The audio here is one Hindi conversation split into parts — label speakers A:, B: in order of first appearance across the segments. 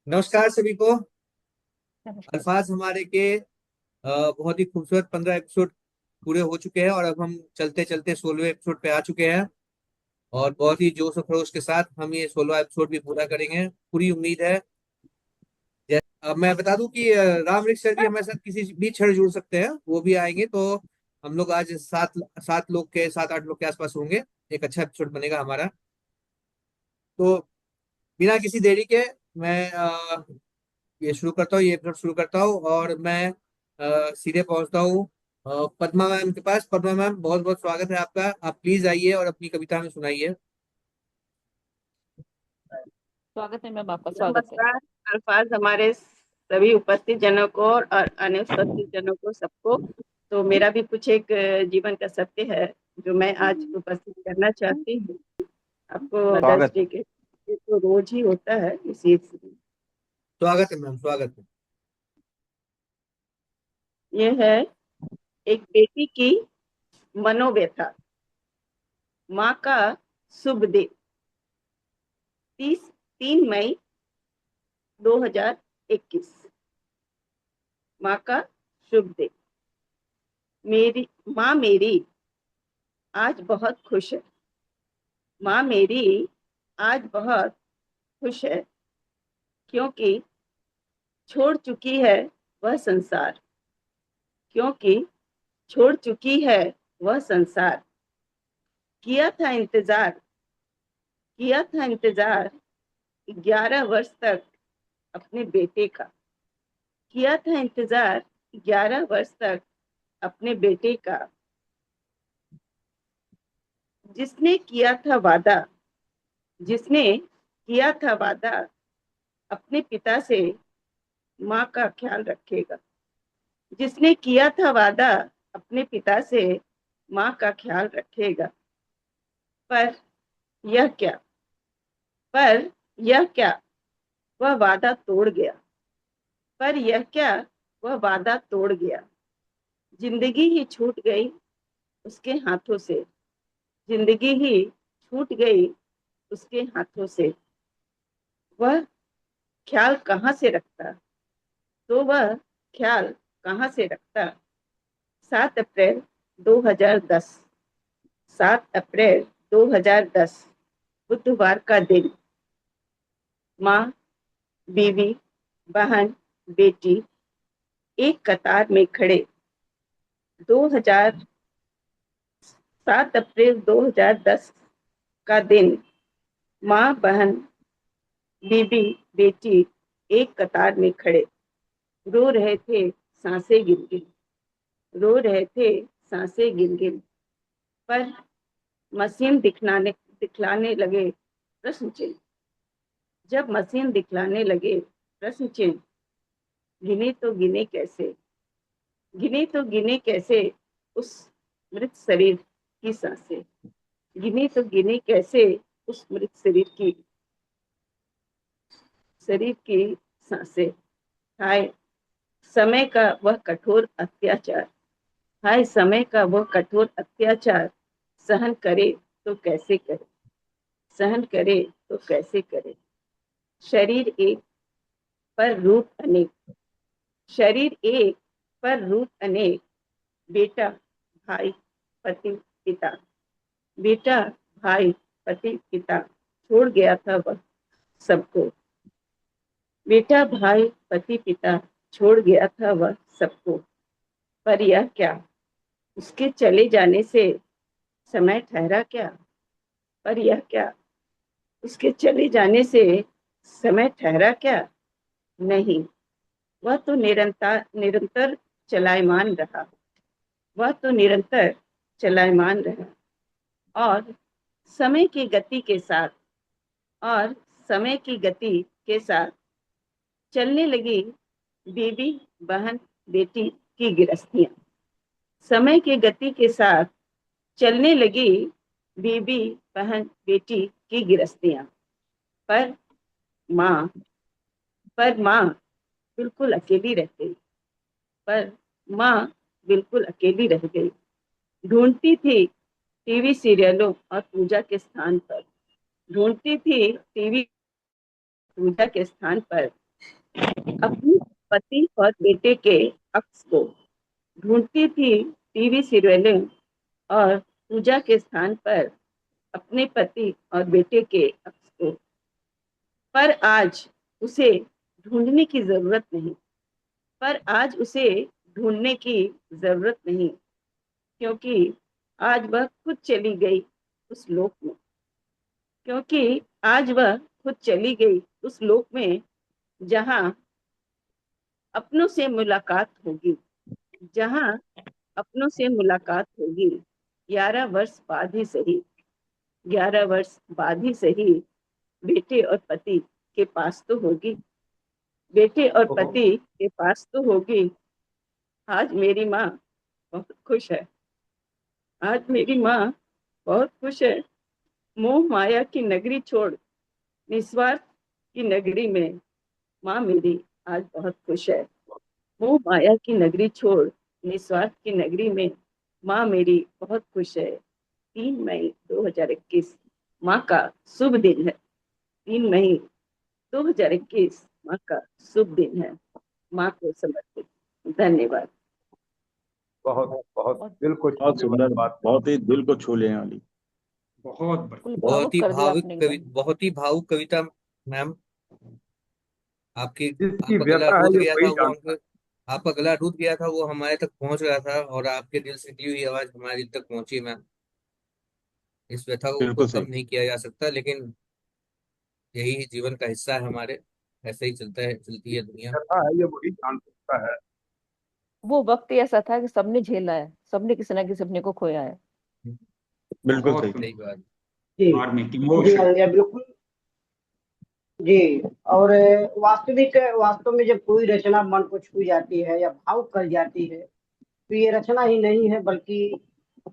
A: नमस्कार सभी को।
B: नमस्कार।
A: अल्फाज हमारे के बहुत ही खूबसूरत 15 एपिसोड पूरे हो चुके हैं और अब हम चलते चलते 16वें एपिसोड पे आ चुके हैं। और बहुत ही जोश और खरोश के साथ हम ये 16वां एपिसोड भी पूरा करेंगे, पूरी उम्मीद है। अब मैं बता दूं कि राम रिक सर भी हमारे साथ किसी भी क्षण जुड़ सकते हैं, वो भी आएंगे। तो हम लोग आज सात सात लोग के 7-8 लोग के आसपास होंगे। एक अच्छा एपिसोड बनेगा हमारा। तो बिना किसी देरी के मैं ये शुरू करता हूँ, ये एपिसोड शुरू करता हूँ और मैं सीधे पहुंचता हूँ पद्मा मैम के पास। पद्मा मैम, बहुत बहुत स्वागत है आपका। आप प्लीज आइए और अपनी कविता में सुनाइए।
B: स्वागत है मैम, आपका स्वागत है।
C: नमस्कार। अल्फाज हमारे सभी उपस्थित जनों को और अनुपस्थित जनों को सबको। तो मेरा भी कुछ एक जीवन का सत्य है जो मैं आज उपस्थित करना चाहती हूँ। आपको मदर्स
D: स्वागत
C: डे
D: है।
C: के ये तो रोज ही होता है इसी।
A: स्वागत है मैम, स्वागत है।
C: ये है एक बेटी की मनोव्यथा। माँ का शुभ दिन। 3 मई 2021। माँ का शुभ दिन। मेरी माँ मेरी आज बहुत खुश है। माँ मेरी आज बहुत खुश है क्योंकि छोड़ चुकी है वह संसार। क्योंकि छोड़ चुकी है वह संसार। किया था इंतजार, किया था इंतजार 11 वर्ष तक अपने बेटे का। किया था इंतजार 11 वर्ष तक अपने बेटे का। जिसने किया था वादा, जिसने किया था वादा अपने पिता से माँ का ख्याल रखेगा। जिसने किया था वादा अपने पिता से माँ का ख्याल रखेगा। पर यह क्या, पर यह क्या वह वादा तोड़ गया। पर यह क्या वह वादा तोड़ गया। जिंदगी ही छूट गई उसके हाथों से। जिंदगी ही छूट गई उसके हाथों से। वह ख्याल कहाँ से रखता, तो वह ख्याल कहाँ से रखता। 7 अप्रैल 2010। 7 अप्रैल 2010 बुधवार का दिन। माँ, बीवी, बहन, बेटी एक कतार में खड़े। 2000 7 अप्रैल 2010 का दिन। माँ, बहन, बीबी, बेटी एक कतार में खड़े। रो रहे थे सांसें गिन गिन। रो रहे थे सांसें गिन गिन। पर मशीन दिखलाने लगे प्रश्न चिन्ह। जब मशीन दिखलाने लगे प्रश्न चिन्ह। गिने तो गिने कैसे, गिने तो गिने कैसे उस मृत शरीर की सांसें। गिने तो गिने कैसे उस मृत शरीर की सांसें। हाय समय का वह कठोर अत्याचार। हाय समय का वह कठोर अत्याचार। सहन करे तो कैसे करे, सहन करे तो कैसे करे। शरीर एक पर रूप अनेक। शरीर एक पर रूप अनेक। बेटा, भाई, पति, पिता। बेटा, भाई, पति, पिता छोड़ गया था वह सबको। बेटा, भाई, पति, पिता छोड़ गया था वह सबको। पर यह क्या, उसके चले जाने से समय ठहरा क्या। पर यह क्या, उसके चले जाने से समय ठहरा क्या। नहीं, वह तो निरंतर निरंतर चलायमान रहा। वह तो निरंतर चलायमान रहा। और समय की गति के साथ, और समय की गति के साथ चलने लगी बीबी, बहन, बेटी की गृहस्थियां। समय की गति के साथ चलने लगी बीबी, बहन, बेटी की गृहस्थियां। पर माँ, पर माँ बिल्कुल अकेली रह गई। पर माँ बिल्कुल अकेली रह गई। ढूंढती थी टीवी सीरियलों और पूजा के स्थान पर। ढूंढती थी टीवी पूजा के स्थान पर अपने पति और बेटे के अक्स को ढूंढती थी टीवी सीरियलें और पूजा के स्थान पर अपने पति और बेटे के अक्स को। पर आज उसे ढूंढने की जरूरत नहीं, पर आज उसे ढूंढने की जरूरत नहीं, क्योंकि आज वह खुद चली गई उस लोक में, क्योंकि आज वह खुद चली गई उस लोक में जहां अपनों से मुलाकात होगी, जहां अपनों से मुलाकात होगी। 11 वर्ष बाद ही सही, 11 वर्ष बाद ही सही, बेटे और पति के पास तो होगी, बेटे और पति के पास तो होगी। आज मेरी माँ बहुत खुश है, आज मेरी माँ बहुत खुश है। मोह माया की नगरी छोड़ निस्वार्थ की नगरी में माँ मेरी आज बहुत खुश है। मोह माया की नगरी छोड़ निस्वार्थ की नगरी में माँ मेरी बहुत खुश है। 3 मई 2021 माँ का शुभ दिन है। 3 मई 2021 माँ का शुभ दिन है। माँ को समर्पित। धन्यवाद।
D: बहुत बहुत
B: और
D: दिल को
E: बहुत
D: छूने वाली
E: सुंदर,
D: बात।
E: बहुत ही दिल को छू लेने वाली।
D: बहुत बढ़िया।
B: बिल्कुल
A: बहुत
B: भावुक
A: ही
B: कर दिया
A: भावुक
B: आपने
A: कवि
B: एकदम।
A: बहुत ही भावुक कविता मैम। आपकी
D: जिसकी
A: आपका गला
D: व्यथा है
A: रुक
D: ये
A: गया था,
D: वही
A: वो
D: जानता
A: हमको आपका गला रुक गया था, वो हमारे तक पहुंच रहा था, और आपके दिल से दी हुई आवाज हमारे दिल तक पहुंची मैम। इस व्यथा को
E: बिल्कुल
A: कम
E: सही।
A: नहीं किया जा सकता, लेकिन यही जीवन का हिस्सा है हमारे। ऐसे ही चलता है, चलती है दुनिया।
D: है। व्यथा है ये वही जान सकता है।
B: वो वक्त ही ऐसा था कि सबने झेला है, सबने किसी ना किसी अपने को खोया है।
E: बिल्कुल
D: बहुत
E: सही।
A: सही बात।
F: जी
D: मार्मिक
F: जी
D: इमोशन।
F: आलिया, बिल्कुल जी। और वास्तविक वास्तव में जब कोई रचना मन को छू जाती है या भावुक कर जाती है, तो ये रचना ही नहीं है बल्कि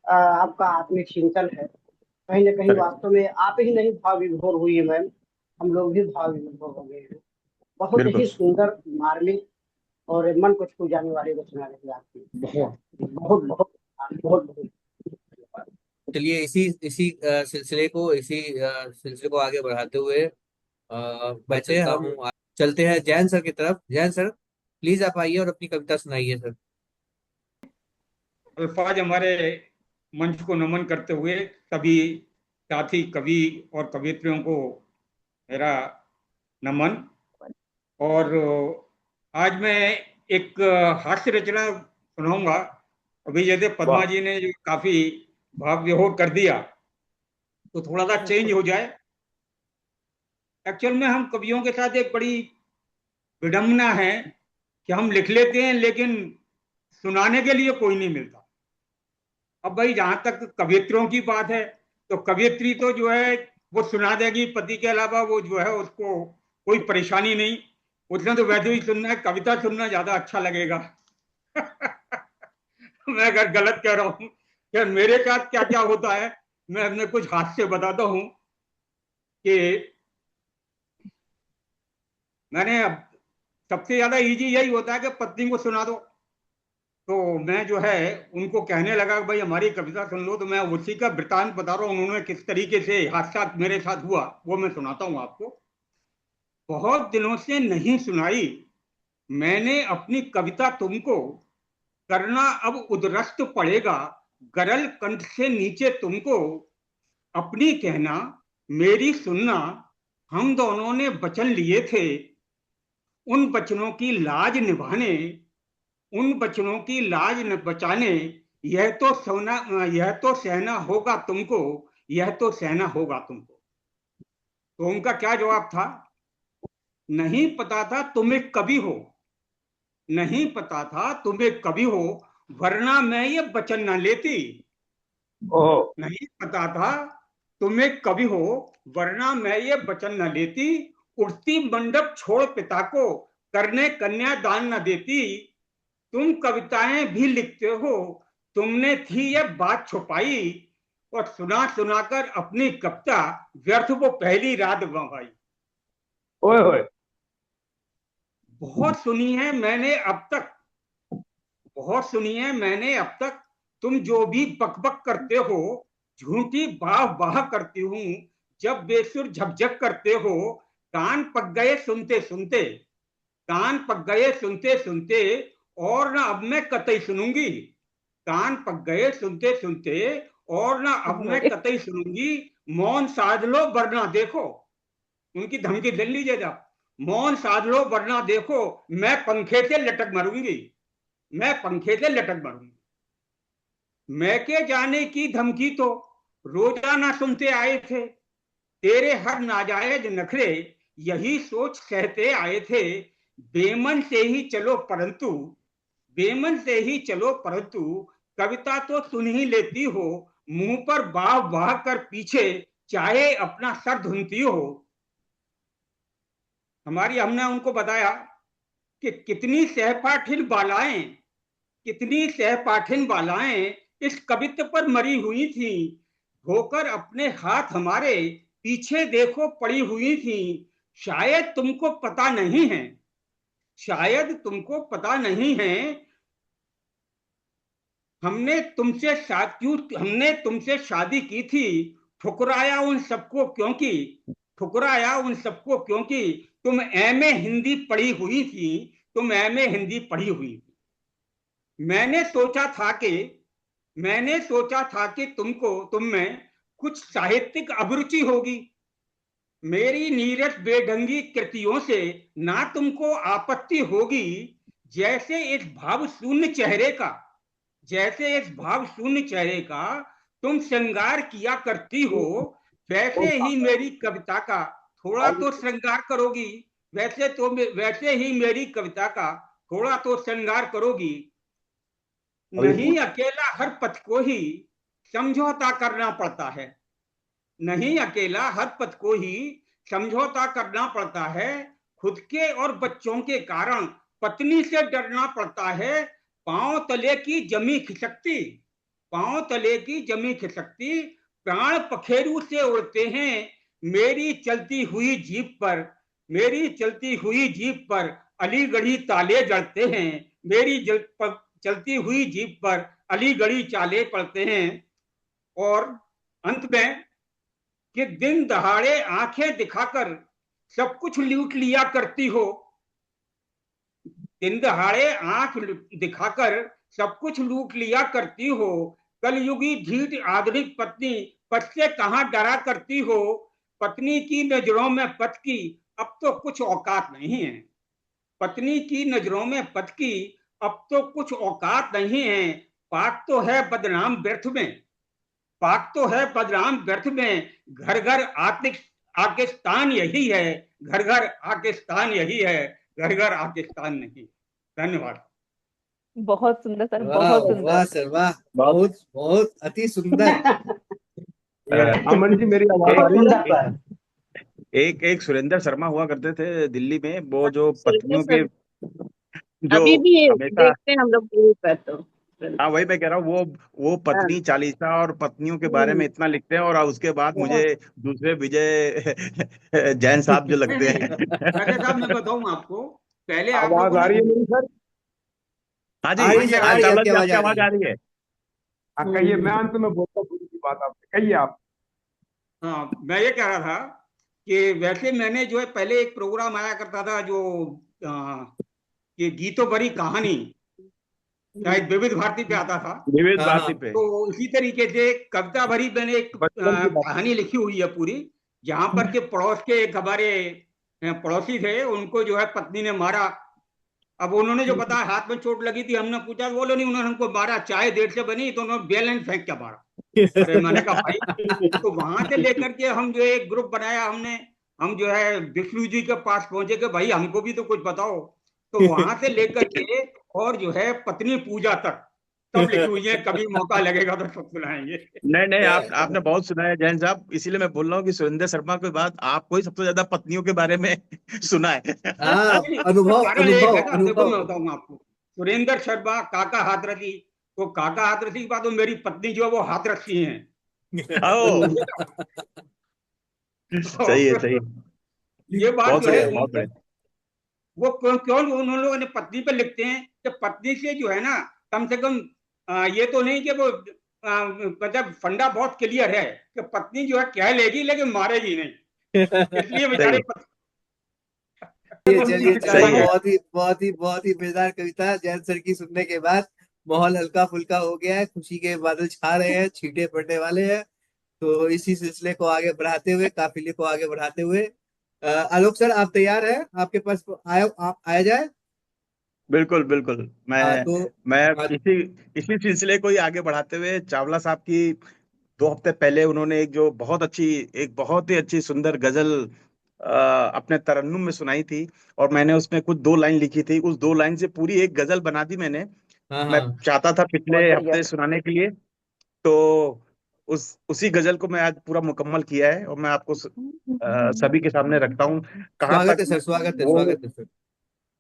F: आपका आत्मिक चिंतन है। कहीं ना कहीं
E: करेक्ट।
F: वास्तव में आप ही नहीं भाव विभोर हुई है मैम, हम लोग भी भाव विभोर हो गए हैं। बहुत
E: बिल्कुल।
F: ही सुंदर, मार्मिक और मन को छू जाने वाली रचना रही आपकी।
D: बहुत
F: बहुत बहुत बहुत बहुत
A: चलिए इसी इसी सिलसिले को आगे बढ़ाते हुए बचे हम चलते हैं जैन सर की तरफ। जैन सर, प्लीज आप आइए और अपनी कविता सुनाइए सर।
D: अल्फाज हमारे मंच को नमन करते हुए सभी साथी कवि और कवियत्रियों को मेरा नमन। और आज मैं एक हास्य रचना सुनाऊंगा। अभी जैसे पद्मा
E: वाह।
D: जी ने जो काफी भाव विभोर कर दिया, तो थोड़ा सा चेंज
B: बिल्कुल।
D: हो जाए। एक्चुअल में हम कवियों के साथ एक बड़ी विडंबना है कि हम लिख लेते हैं लेकिन सुनाने के लिए कोई नहीं मिलता। अब भाई जहां तक कवियत्रियों की बात है, तो कवियत्री तो जो है वो सुना देगी, पति के अलावा वो जो है उसको कोई परेशानी नहीं। उसने तो वैसे ही सुनना है, कविता सुनना ज्यादा अच्छा लगेगा। मैं अगर गलत कह रहा हूं कि मेरे साथ क्या क्या होता है, मैं अपने कुछ हाथ से बताता हूं कि मैंने अब सबसे ज्यादा इजी यही होता है कि पत्नी को सुना दो। तो मैं जो है उनको कहने लगा कि भाई हमारी कविता सुन लो, तो मैं उसी का वृतांत बता रहा हूँ उन्होंने किस तरीके से हादसा मेरे साथ हुआ, वो मैं सुनाता हूँ आपको। बहुत दिनों से नहीं सुनाई मैंने अपनी कविता तुमको, करना अब उदरस्त पड़ेगा गरल कंठ से नीचे तुमको। अपनी कहना मेरी सुनना, हम दोनों ने वचन लिए थे, उन वचनों की लाज निभाने, उन बचनों की लाज न बचाने, यह तो सहना होगा तुमको, यह तो सहना होगा तुमको। तो उनका क्या जवाब था? नहीं पता था तुम्हें कभी हो, नहीं पता था तुम्हें कभी हो, वरना मैं ये वचन न लेती। नहीं पता था तुम्हें कभी हो, वरना मैं ये वचन न लेती। उड़ती मंडप छोड़ पिता को, करने कन्या दान न देती। तुम कविताएं भी लिखते हो, तुमने थी यह बात छुपाई, और सुना सुनाकर अपनी कविता व्यर्थ वो पहली रात गंवाई। ओए होए, बहुत सुनी है मैंने अब तक, बहुत सुनी है मैंने अब तक, तुम जो भी बकबक करते हो, झूठी वाह वाह करती हूं, जब बेसुर झकझक करते हो, कान पक गए सुनते सुनते, कान पक गए सुनते सुनते, और ना अब मैं कतई सुनूंगी। कान पक गए सुनते सुनते, और ना अब मैं कतई सुनूंगी। मौन साध लो वरना देखो, उनकी धमकी ले लीजिए आप। मौन साध लो वरना देखो, मैं पंखे से लटक मरूंगी, मैं पंखे से लटक मरूंगी। मैके जाने की धमकी तो रोजाना सुनते आए थे, तेरे हर नाजायज नखरे यही सोच सहते आए थे। बेमन से ही चलो परंतु, बेमन से ही चलो परंतु, कविता तो सुन ही लेती हो। मुंह पर वाह वाह कर पीछे चाहे अपना सर धुनती हो। हमने उनको बताया कि कितनी सहपाठिन बालाएं, कितनी सहपाठिन बालाएं इस कवित्व पर मरी हुई थी। धोकर अपने हाथ हमारे पीछे देखो पड़ी हुई थी। शायद तुमको पता नहीं है, शायद तुमको पता नहीं है, हमने तुमसे शादी की थी। ठुकराया उन सबको क्योंकि, ठुकराया उन सबको क्योंकि तुम एमए हिंदी पढ़ी हुई थी, तुम एमए हिंदी पढ़ी हुई थी। मैंने सोचा था कि तुम में कुछ साहित्यिक अभिरुचि होगी। मेरी नीरस बेढंगी कृतियों से ना तुमको आपत्ति होगी। जैसे इस भाव शून्य चेहरे का, जैसे इस भाव शून्य चेहरे का तुम श्रृंगार किया करती हो, वैसे ही मेरी कविता का थोड़ा तो श्रृंगार करोगी। वैसे ही मेरी कविता का थोड़ा तो श्रृंगार करोगी। नहीं अकेला हर पथ को ही समझौता करना पड़ता है, नहीं अकेला हर पथ को ही समझौता करना पड़ता है। खुद के और बच्चों के कारण पत्नी से डरना पड़ता है। पांव तले की जमी खिसकती, पांव तले की जमी खिसकती, प्राण पखेरु से उड़ते हैं। मेरी चलती हुई जीप पर, मेरी चलती हुई जीप पर अलीगढ़ी ताले जड़ते हैं। मेरी चलती हुई जीप पर अलीगढ़ी चाले पड़ते हैं। और अंत में कि दिन दहाड़े आंखें दिखाकर सब कुछ लूट लिया करती हो, दिन दहाड़े आंख दिखाकर सब कुछ लूट लिया करती हो। कलयुगी ढीठ आधुनिक पत्नी पति से कहां डरा करती हो। पत्नी की नजरों में पति की अब तो कुछ औकात नहीं है, पत्नी की नजरों में पति की अब तो कुछ औकात नहीं है। पाक तो है बदनाम व्यर्थ में, पाक तो है बदनाम व्यर्थ में। घर घर आकिस्तान यही है, घर घर आकिस्तान यही है, घर घर आकिस्तान नहीं। धन्यवाद।
B: बहुत सुंदर सर,
A: वाह
B: बहुत
A: वाह
B: सुंदर।
A: सर वाह, बहुत बहुत अति सुंदर।
E: अमन जी मेरी आवाज आ
F: बहुत
E: रही
F: सुंदर
E: है?
F: पर।
E: एक सुरेंद्र शर्मा हुआ करते थे दिल्ली में, वो जो
C: सुरेंद्र
E: पत्नियों के
C: सर
E: जो
C: अभी भी
E: हमेशा,
C: देखते हैं हम लोग टीवी पर तो।
E: हाँ वही मैं कह रहा हूँ, वो
C: हाँ,
E: पत्नी चालीसा और पत्नियों के बारे में इतना लिखते हैं, और उसके बाद मुझे
C: बहुत।
E: दूसरे विजय जैन साहब जो
D: नहीं
E: लगते
D: नहीं,
E: हैं।
D: राजा साहब मैं बताऊं आपको, पहले आप
G: आवाज
D: लोगों
G: आ
D: ने,
G: रही है मेरी सर?
E: हाँ
A: आ
E: जी,
A: रही सर, आ रही है,
E: चावला
A: आपकी
E: जी
A: आवाज
E: आपकी
A: आ रही
E: आवाज आ
A: है।
E: रही है।
G: हाँ कहिए, मैं अंत में बोलता हूँ पूरी की बात आपसे, कहिए आप।
D: हाँ मैं ये कह रहा था कि वैसे मैंने जो है पहले एक प्रोग्राम आया करता था जो ये गीतों भरी कहानी, शायद विविध भारती पे आता था।
E: विविध
A: हाँ
E: भारती
A: हाँ।
E: पे।
D: तो इसी तरीके से कविता भरी मैंने एक
G: बचपन की बात।
D: कहानी लिखी हुई है पूरी, जहां पर के पड़ोस के एक हमारे पड़ोसी थे, उनको जो है पत्नी ने मारा। अब उन्होंने जो बताया हाथ में चोट लगी थी, हमने पूछा, बोलो नहीं उन्होंने हमको मारा, चाय देर से बनी तो उन्होंने बैलेंस फेंक के मारा। अरे मैंने कहा भाई, तो वहां से लेकर के हम जो है एक ग्रुप बनाया हमने, हम जो है विष्णु जी के पास पहुंचे कि भाई हमको भी तो कुछ बताओ। तो वहां से लेकर के और जो है पत्नी पूजा तक सब लिखी हुई है, कभी मौका लगेगा तो सब सुनाएंगे।
E: नहीं नहीं, आपने बहुत सुना है जैन साहब, इसीलिए मैं बोल रहा हूँ कि सुरेंद्र शर्मा के बाद आपको ही सबसे ज्यादा पत्नियों के बारे में सुना है।
A: हाँ,
D: नहीं, उसका
A: अनुभव
D: कारण एक
A: अनुभव
D: है ना, देखो मैं
A: अनुभव।
D: बताऊंगा आपको। सुरेंद्र शर्मा काका हाथरसी, तो काका हाथरसी के बाद वो मेरी पत्नी जो है वो हाथरसी हैं।
E: ओ, सही है, सही है।
D: ये बात
E: बहुत
D: जो है
E: बढ़िया, बहुत बढ़िया।
D: वो क्यों क्यों उन लोगों ने पत्नी पे लिखते हैं कि पत्नी से जो है ना कम से कम ये तो नहीं कि वो मतलब फंडा बहुत क्लियर है कि पत्नी जो है कह लेगी लेकिन मारेगी नहीं, इसलिए
E: सही
D: बेचारे
E: है।
A: चलिए
E: सही है।
A: बहुत ही मजेदार कविता जैन सर की सुनने के बाद माहौल हल्का फुल्का हो गया है, खुशी के बादल छा रहे हैं, छींटे पड़ने वाले हैं। तो इसी सिलसिले को आगे बढ़ाते हुए, काफिले को आगे बढ़ाते हुए, आलोक सर आप तैयार हैं? आपके पास आया जाए?
E: बिल्कुल बिल्कुल।
A: हाँ
E: मैं
A: तो
E: मैं
A: हाँ,
E: इसी इसी सिलसिले को ही आगे बढ़ाते हुए, चावला साहब की 2 हफ्ते पहले उन्होंने एक जो बहुत अच्छी, एक बहुत ही अच्छी सुंदर गजल अपने तरन्नुम में सुनाई थी, और मैंने उसमें कुछ 2 लाइन लिखी थी। उस 2 लाइन से पूरी एक गजल बना दी मैंने।
A: हाँ
E: मैं
A: हाँ।
E: चाहता था
B: बहुत
E: पिछले
B: बढ़िया।
E: हफ्ते सुनाने के लिए, तो उसी गजल को मैं आज पूरा मुकम्मल किया है, और मैं आपको सभी के सामने रखता हूँ। कहाँ
A: स्वागत
E: तक
A: है सर, स्वागत है,
E: वो
A: स्वागत है सर।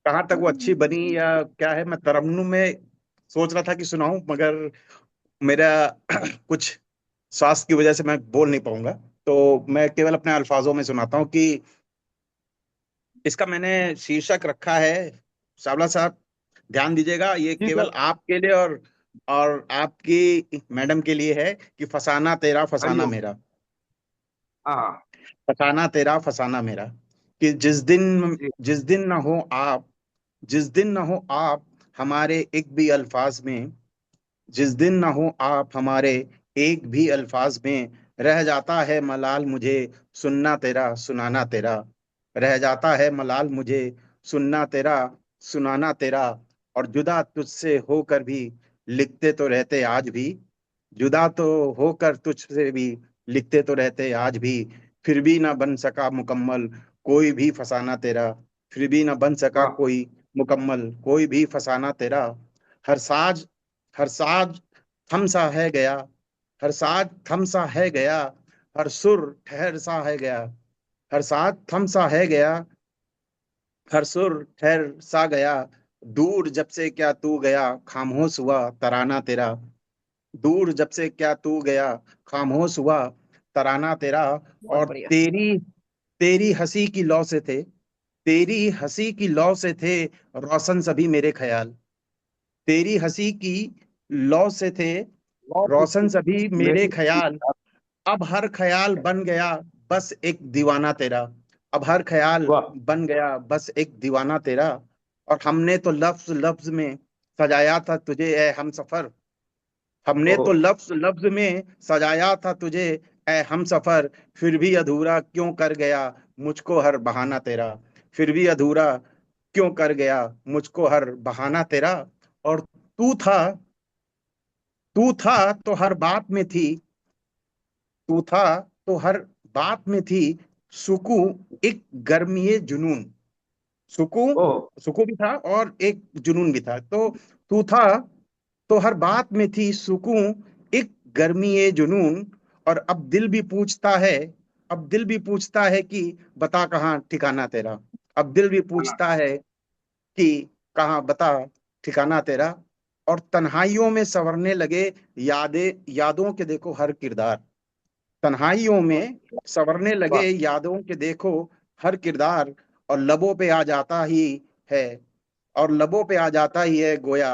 E: कहाँ तक वो अच्छी बनी या क्या है, मैं तरन्नुम में सोच रहा था कि सुनाऊं, मगर मेरा कुछ स्वास्थ्य की वजह से मैं बोल नहीं पाऊंगा। तो मैं केवल अपने अल्फाजों में सुनाता हूँ कि इसका मैंने शीर्षक रखा है, चावला साहब ध्यान दीजिएगा, ये
G: जी
E: केवल
G: सर।
E: आपके लिए और आपकी मैडम के लिए है, कि फसाना तेरा फसाना
G: हरिओम।
E: मेरा।
G: हाँ।
E: फसाना तेरा फसाना मेरा, कि
G: जी।
E: जिस दिन ना हो आप, जिस दिन ना हो आप हमारे एक भी अल्फाज में, जिस दिन ना हो आप हमारे एक भी अल्फाज में, रह जाता है मलाल मुझे सुनना तेरा सुनाना तेरा। रह जाता है मलाल मुझे सुनना तेरा सुनाना तेरा। और जुदा तुझसे होकर भी लिखते तो रहते आज भी, जुदा तो होकर तुझसे भी लिखते तो रहते आज भी, फिर भी ना बन सका मुकम्मल कोई भी फसाना तेरा। फिर भी ना बन सका
G: वाह।
E: कोई मुकम्मल कोई भी फसाना तेरा। हर साज हर साज थम सा है गया, हर साज थम सा है गया, हर सुर ठहर सा है गया। हर साज थम सा है गया, हर सुर ठहर सा गया। दूर जब से क्या तू गया खामोश हुआ तराना तेरा। दूर जब से क्या तू गया खामोश हुआ तराना तेरा।
B: बहुत
E: और
B: बढ़िया।
E: तेरी तेरी हंसी की लौ से थे, तेरी हंसी की लौ से थे रोशन सभी मेरे ख्याल। तेरी हंसी की लौ से थे रोशन सभी मेरे
G: मेरी।
E: ख्याल। अब हर ख्याल बन गया बस एक दीवाना तेरा। अब हर ख्याल
G: वाह।
E: बन गया बस एक दीवाना तेरा। और हमने तो लफ्ज लफ्ज में सजाया था तुझे ए हम सफर। हमने
G: ओहो।
E: तो लफ्ज लफ्ज में सजाया था तुझे ए हम सफर। फिर भी अधूरा क्यों कर गया मुझको हर बहाना तेरा। फिर भी अधूरा क्यों कर गया मुझको हर बहाना तेरा। और तू था तो हर बात में थी, तू था तो हर बात में थी सुकून एक गर्मी जुनून। सुकून
G: ओहो।
E: सुकून भी था और एक जुनून भी था। तो तू था तो हर बात में थी सुकून एक गर्मी जुनून। और अब दिल भी पूछता है, अब दिल भी पूछता है कि बता कहाँ ठिकाना तेरा। अब दिल भी
G: हाँ।
E: पूछता है कि कहाँ बता ठिकाना तेरा। और तन्हाइयों में संवरने लगे यादों के देखो हर किरदार। तन्हाइयों में संवरने लगे
G: वाह।
E: यादों के देखो हर किरदार। और लबों पे आ जाता ही है, और लबों पे आ जाता ही है गोया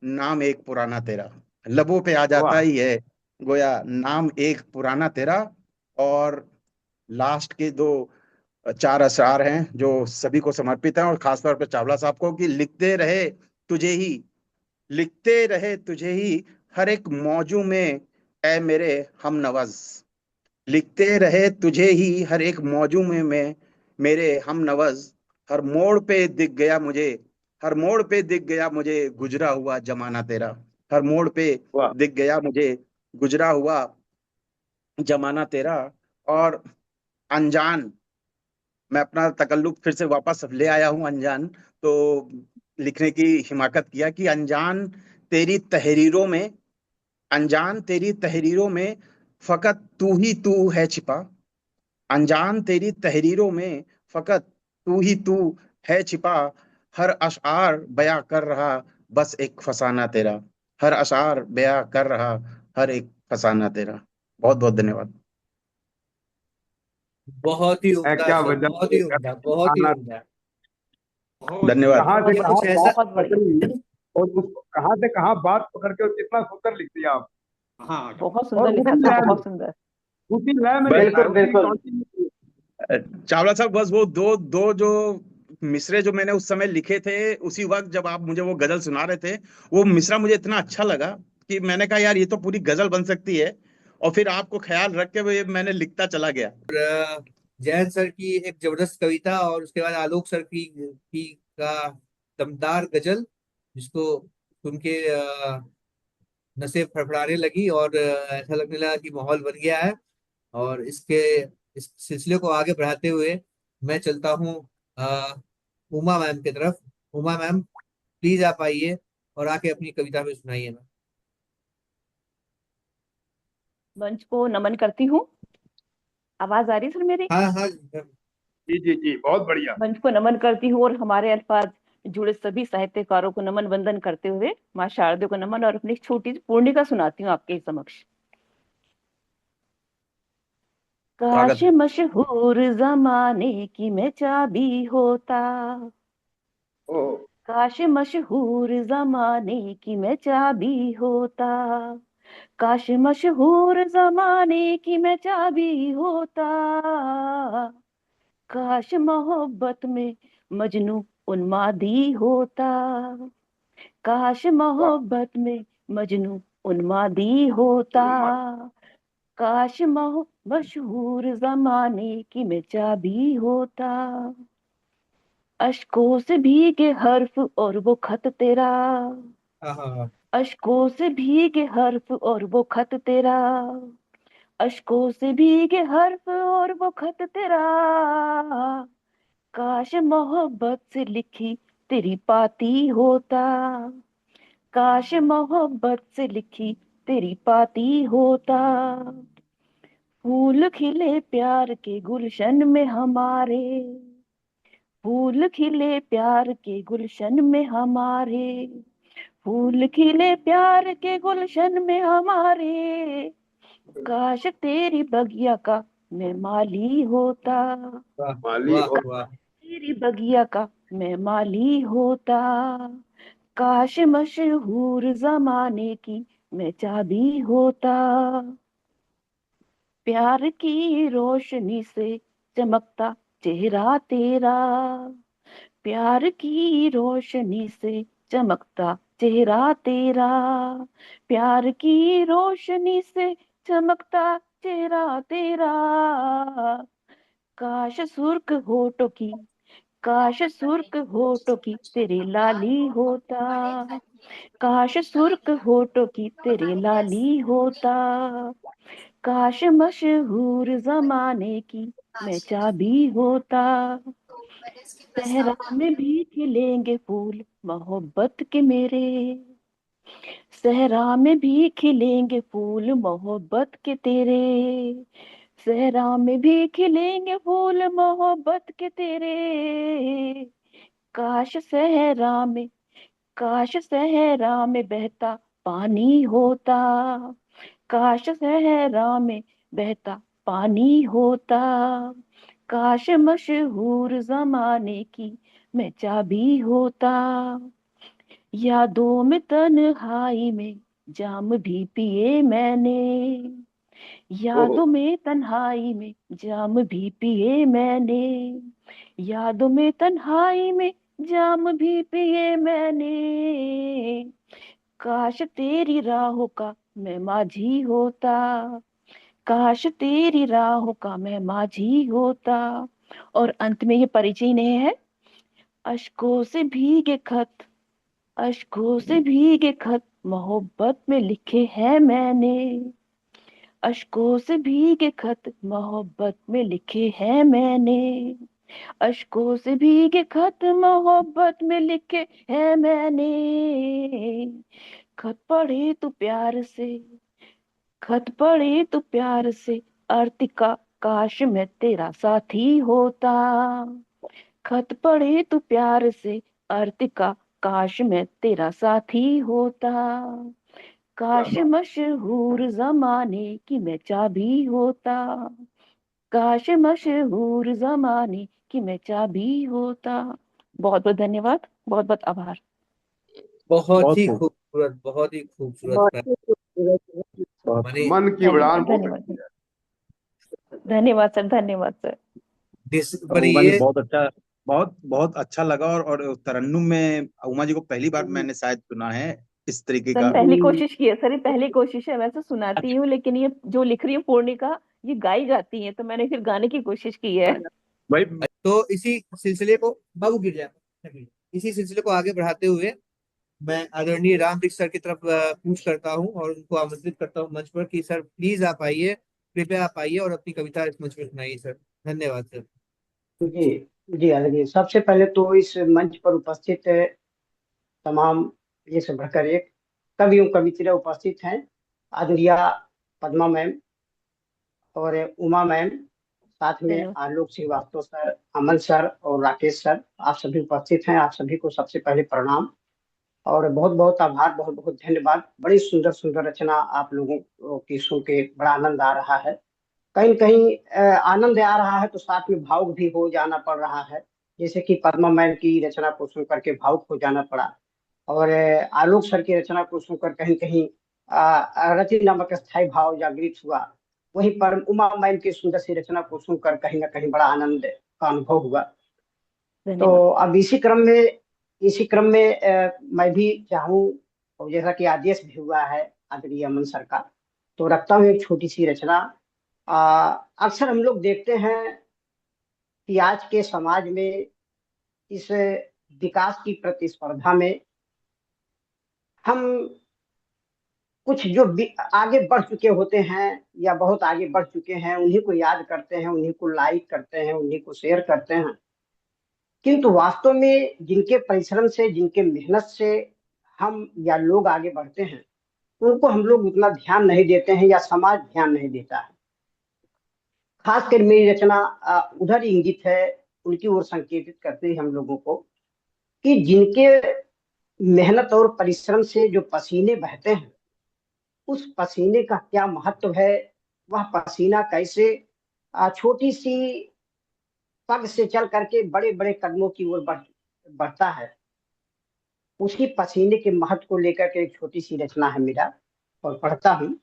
E: नाम एक पुराना तेरा। लबों पे आ जाता
G: वाह।
E: ही है गोया नाम एक पुराना तेरा। और लास्ट के 4 अशआर हैं जो सभी को समर्पित हैं, और खासतौर पर चावला साहब को, कि तुझे ही लिखते रहे तुझे ही हर एक मौजू में ए मेरे हम नवाज। लिखते रहे तुझे ही हर एक मौजू में मैं मेरे हम नवज। हर मोड़ पे दिख गया मुझे, हर मोड़ पे दिख गया मुझे गुजरा हुआ जमाना तेरा। हर मोड़ पे
G: वाह।
E: दिख गया मुझे गुजरा हुआ जमाना तेरा। और अनजान, मैं अपना तकल्लुफ फिर से वापस ले आया हूँ अनजान। तो लिखने की हिमाकत किया कि तेरी तहरीरों में अनजान तेरी तहरीरों में फकत तू ही तू है छिपा। अनजान तेरी तहरीरों में फकत तू ही तू है छिपा। हर अशआर बयां कर रहा बस एक फसाना तेरा। हर अशआर बयां कर रहा हर एक फसाना तेरा। बहुत बहुत धन्यवाद।
A: बहुत ही उम्दा
G: क्या
A: सर,
G: वजह
A: बहुत ही उम्दा, बहुत ही
G: आना।
A: उम्दा।
D: बहुत
E: धन्यवाद।
G: कहाँ से
A: ये
G: कहाँ
A: कुछ ऐसा,
G: बात
B: बहुत बढ़िया।
G: पकड़ी, और उसको कहाँ से कहाँ बात पकड़ के और कितना सुंदर लिख दिया आप।
D: हाँ।
B: बहुत
G: और
B: सुंदर लिखा
G: उसी
B: सर,
G: लय में,
B: बहुत सुंदर।
G: उसी लय में
E: बस
G: लिखा है,
F: बिल्कुल
G: उसी
F: बिल्कुल।
G: कॉन्टिन्यूटी।
E: चावला साहब, बस वो दो दो जो मिसरे जो मैंने उस समय लिखे थे, उसी वक्त जब आप मुझे वो गजल सुना रहे थे, वो मिसरा मुझे इतना अच्छा लगा कि मैंने कहा यार ये तो पूरी गजल बन सकती है। और फिर आपको ख्याल रख के मैंने लिखता चला गया।
A: जयंत सर की एक जबरदस्त कविता और उसके बाद आलोक सर की का दमदार गजल, जिसको सुन के नसें फड़फड़ाने लगी और ऐसा लगने लगा कि माहौल बन गया है। और इस सिलसिले को आगे बढ़ाते हुए मैं चलता हूँ अ, उमा मैम की तरफ। उमा मैम, प्लीज आप आइए और आके अपनी कविता में सुनाइए मैम।
B: मंच को नमन करती हूँ। आवाज आ रही है सर मेरी?
A: हाँ हाँ।
G: जी जी जी, बहुत बढ़िया।
B: मंच को नमन करती हूँ और हमारे अल्फाज जुड़े सभी साहित्यकारों को नमन वंदन करते हुए माँ शारदे को नमन और अपनी छोटी सी पूर्णिका सुनाती हूँ आपके समक्ष। काश
E: स्वागत है।
B: मशहूर जमाने की मैं चाबी होता,
G: ओ,
B: काश मशहूर जमाने की मैं चाबी होता, काश मशहूर जमाने की मैं चाबी होता, काश मोहब्बत में मजनू उन्मादी होता, काश
G: वाह।
B: मोहब्बत में मजनू उन्मादी होता, काश मशहूर जमाने की मैं चाबी होता, अश्कों से भीगे हर्फ और वो खत तेरा,
A: हाँ हाँ हाँ।
B: अश्कों से भीगे हर्फ और वो खत तेरा, अश्कों से भीगे हर्फ और वो खत तेरा, काश मोहब्बत से लिखी तेरी पाती होता, काश मोहब्बत से लिखी तेरी पाती होता, फूल खिले प्यार के गुलशन में हमारे, फूल खिले प्यार के गुलशन में हमारे, फूल खिले प्यार के गुलशन में हमारे, काश तेरी बगिया का मैं माली होता,
A: वाह
G: माली
A: वाह
G: हो।
A: वाह।
B: तेरी बगिया का मैं माली होता, काश मशहूर जमाने की मैं चाबी होता, प्यार की रोशनी से चमकता चेहरा तेरा, प्यार की रोशनी से चमकता चेहरा तेरा, प्यार की रोशनी से चमकता चेहरा तेरा, काश सुर्ख होठों की, काश सुर्ख होठों की तेरी लाली होता, काश सुर्ख होठों की तेरी लाली होता, काश मशहूर जमाने की मैं चाबी होता, सहरा में भी खिलेंगे फूल मोहब्बत के मेरे, सहरा में भी खिलेंगे फूल मोहब्बत के तेरे, सहरा में भी खिलेंगे फूल मोहब्बत के तेरे, काश सहरा में, काश सहरा में बहता पानी होता, काश सहरा में बहता पानी होता, काश मशहूर जमाने की मैं चाबी होता, यादों में तन्हाई में जाम भी पिए मैंने,
G: ओ,
B: यादों में तन्हाई में जाम भी पिए मैंने, यादों में तन्हाई में जाम भी पिए मैंने, काश तेरी राहों का मैं माझी होता, काश तेरी राहों का मैं माझी होता, और अंत में ये परिचय नहीं है, अश्कों से भीगे खत, अश्कों से भीगे खत मोहब्बत में लिखे हैं मैंने, अश्कों से भीगे खत मोहब्बत में लिखे हैं मैंने, अश्कों से भीगे खत मोहब्बत में लिखे हैं मैंने, खत पढ़े तू प्यार से, खत पढ़े तू प्यार से अर्तिका, काश मैं तेरा साथी होता, खत पढ़े तू प्यार से अर्तिका, काश मैं तेरा साथी होता,
G: क्या
B: काश
G: बात।
B: मशहूर जमाने की मैं चाबी होता, काश मशहूर जमाने की मैं चाबी होता। बहुत बहुत धन्यवाद, बहुत बहुत आभार।
A: बहुत
E: बहुत
A: ही
E: खूब।
A: खूबसूरत, बहुत ही खूबसूरत
C: बहुत
A: मैम।
C: ही खूबसूरत है।
G: बहुत
A: माने
G: मन की उड़ान
B: धन्यवाद
G: बहुत अच्छी
B: धन्यवाद
G: है।
B: धन्यवाद सर, धन्यवाद सर।
A: पर
E: उमा जी
A: ये
E: बहुत अच्छा बहुत बहुत अच्छा लगा। और तरन्नुम में उमा जी को पहली बार मैंने शायद सुना है इस तरीके
B: सर
E: का।
B: पहली कोशिश की है सर, ये पहली कोशिश है। वैसे सुनाती हूँ, लेकिन ये जो लिख रही हूँ पूर्णिका, ये गाई जाती है, तो मैंने फिर गाने की कोशिश की है।
E: भाई
A: तो इसी सिलसिले को, बाबू गिर जाए, इसी सिलसिले को आगे बढ़ाते हुए मैं आदरणीय रामकृष्ण सर की तरफ पूछ करता हूँ और उनको आमंत्रित करता हूँ मंच पर कि सर प्लीज आप आइए, कृपया आप आइए और अपनी कविता इस मंच पर सुनाइए सर। धन्यवाद सर।
F: जी जी आदरणीय, सबसे पहले तो इस मंच पर उपस्थित तमाम, ये से बढ़कर एक, कवियों कवित्रियाँ उपस्थित हैं। आदरणीय पद्मा मैम और उमा मैम, साथ में
B: चलो।
F: आलोक श्रीवास्तव सर, अमन सर और राकेश सर, आप सभी उपस्थित हैं। आप सभी को सबसे पहले प्रणाम और बहुत बहुत आभार, बहुत बहुत धन्यवाद। बड़ी सुंदर सुंदर रचना आप लोगों की सुन के बड़ा आनंद आ रहा है। कहीं कहीं आनंद आ रहा है तो साथ में भावुक भी हो जाना पड़ रहा है। जैसे कि पद्मा मैम की रचना को सुन करके भावुक हो जाना पड़ा, और आलोक सर की रचना को सुनकर कहीं कहीं रति नामक स्थायी भाव जागृत हुआ। वहीं पर उमा मैम की सुंदर सी रचना को सुनकर कहीं ना कहीं बड़ा आनंद का अनुभव हुआ। तो
B: धन्यवाद।
F: अब इसी क्रम में मैं भी चाहूँ, और जैसा कि आदेश भी हुआ है आदरणीय अमन सर का, तो रखता हूँ एक छोटी सी रचना। अक्सर हम लोग देखते हैं कि आज के समाज में, इस विकास की प्रतिस्पर्धा में, हम कुछ जो आगे बढ़ चुके होते हैं या बहुत आगे बढ़ चुके हैं, उन्हीं को याद करते हैं, उन्हीं को लाइक करते हैं, उन्हीं को शेयर करते हैं। किंतु वास्तव में जिनके परिश्रम से, जिनके मेहनत से हम या लोग आगे बढ़ते हैं, उनको हम लोग उतना ध्यान नहीं देते हैं या समाज ध्यान नहीं देता है। खासकर मेरी रचना उधर ही इंगित है, उनकी ओर संकेतित करते हैं हम लोगों को, कि जिनके मेहनत और परिश्रम से जो पसीने बहते हैं, उस पसीने का क्या महत्व है। वह पसीना कैसे छोटी सी पग से चल करके बड़े बड़े कदमों की ओर बढ़ता है। उसी पसीने के महत्व को लेकर के एक छोटी सी रचना है मेरा, और पढ़ता हूँ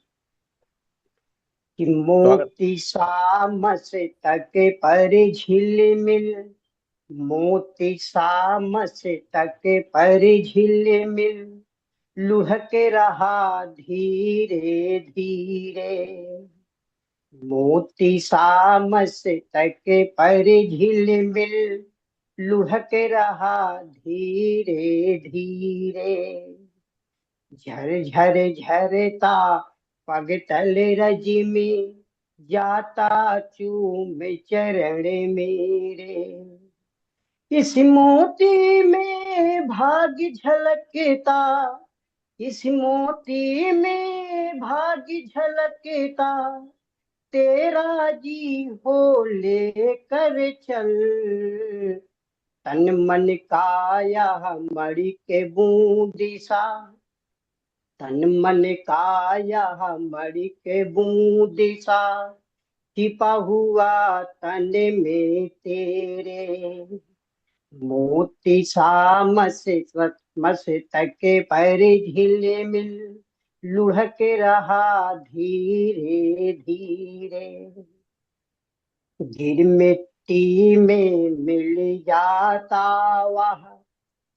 F: कि
E: स्वागत।
F: मोती शाम से तक पर झिलमिल, मोती शाम से तक पर झिलमिल, लुढ़क रहा धीरे धीरे। मोती शाम से तक पर झिलमिल, लुढ़क रहा धीरे धीरे। झर झर झरता पग तल रज में, जाता चूम चरण मेरे। इस मोती में भाग्य झलकता, इस मोती में भाग्य झलकता, तेरा जी हो लेकर चल। तन मन काया मणि के बूंदी सा, तन मन काया मणि के बूंदी सा, छिपा हुआ तन में तेरे। मोती शाम से मस तक पैर झिले मिल, लुढ़क रहा धीरे धीरे। गिर मिट्टी में मिल जाता वह,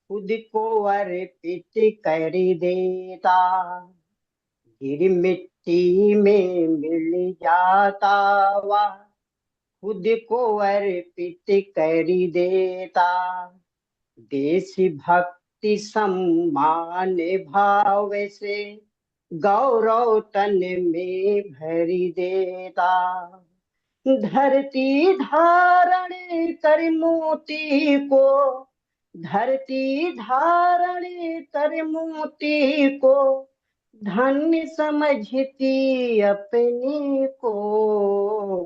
F: खुद को अर्पित कर देता। गिर मिट्टी में मिल जाता वह, खुद को अर्पित कर देता। देश भक्ति सम्मान भाव से, गौरव तन में भर देता। धरती धारण कर मोती को, धरती धारण कर मोती को, धन्य समझती अपने को।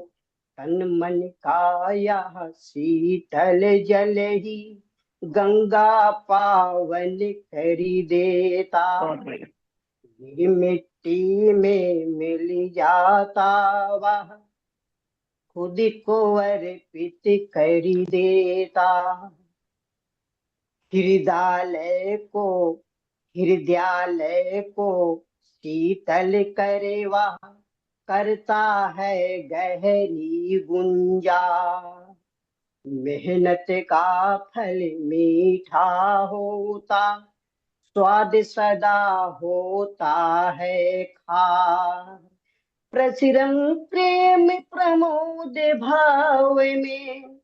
F: तन मन काया शीतल जल ही, गंगा पावन करी देता।
B: बहुत बढ़िया।
F: गिर मिट्टी में मिल जाता वह, खुद को अर्पित कर देता। हृदयालय को शीतल करे वह, करता है गहरी गुंजा। मेहनत का फल मीठा होता, स्वाद सदा होता है खा। प्रसरम प्रेम प्रमोद भाव में,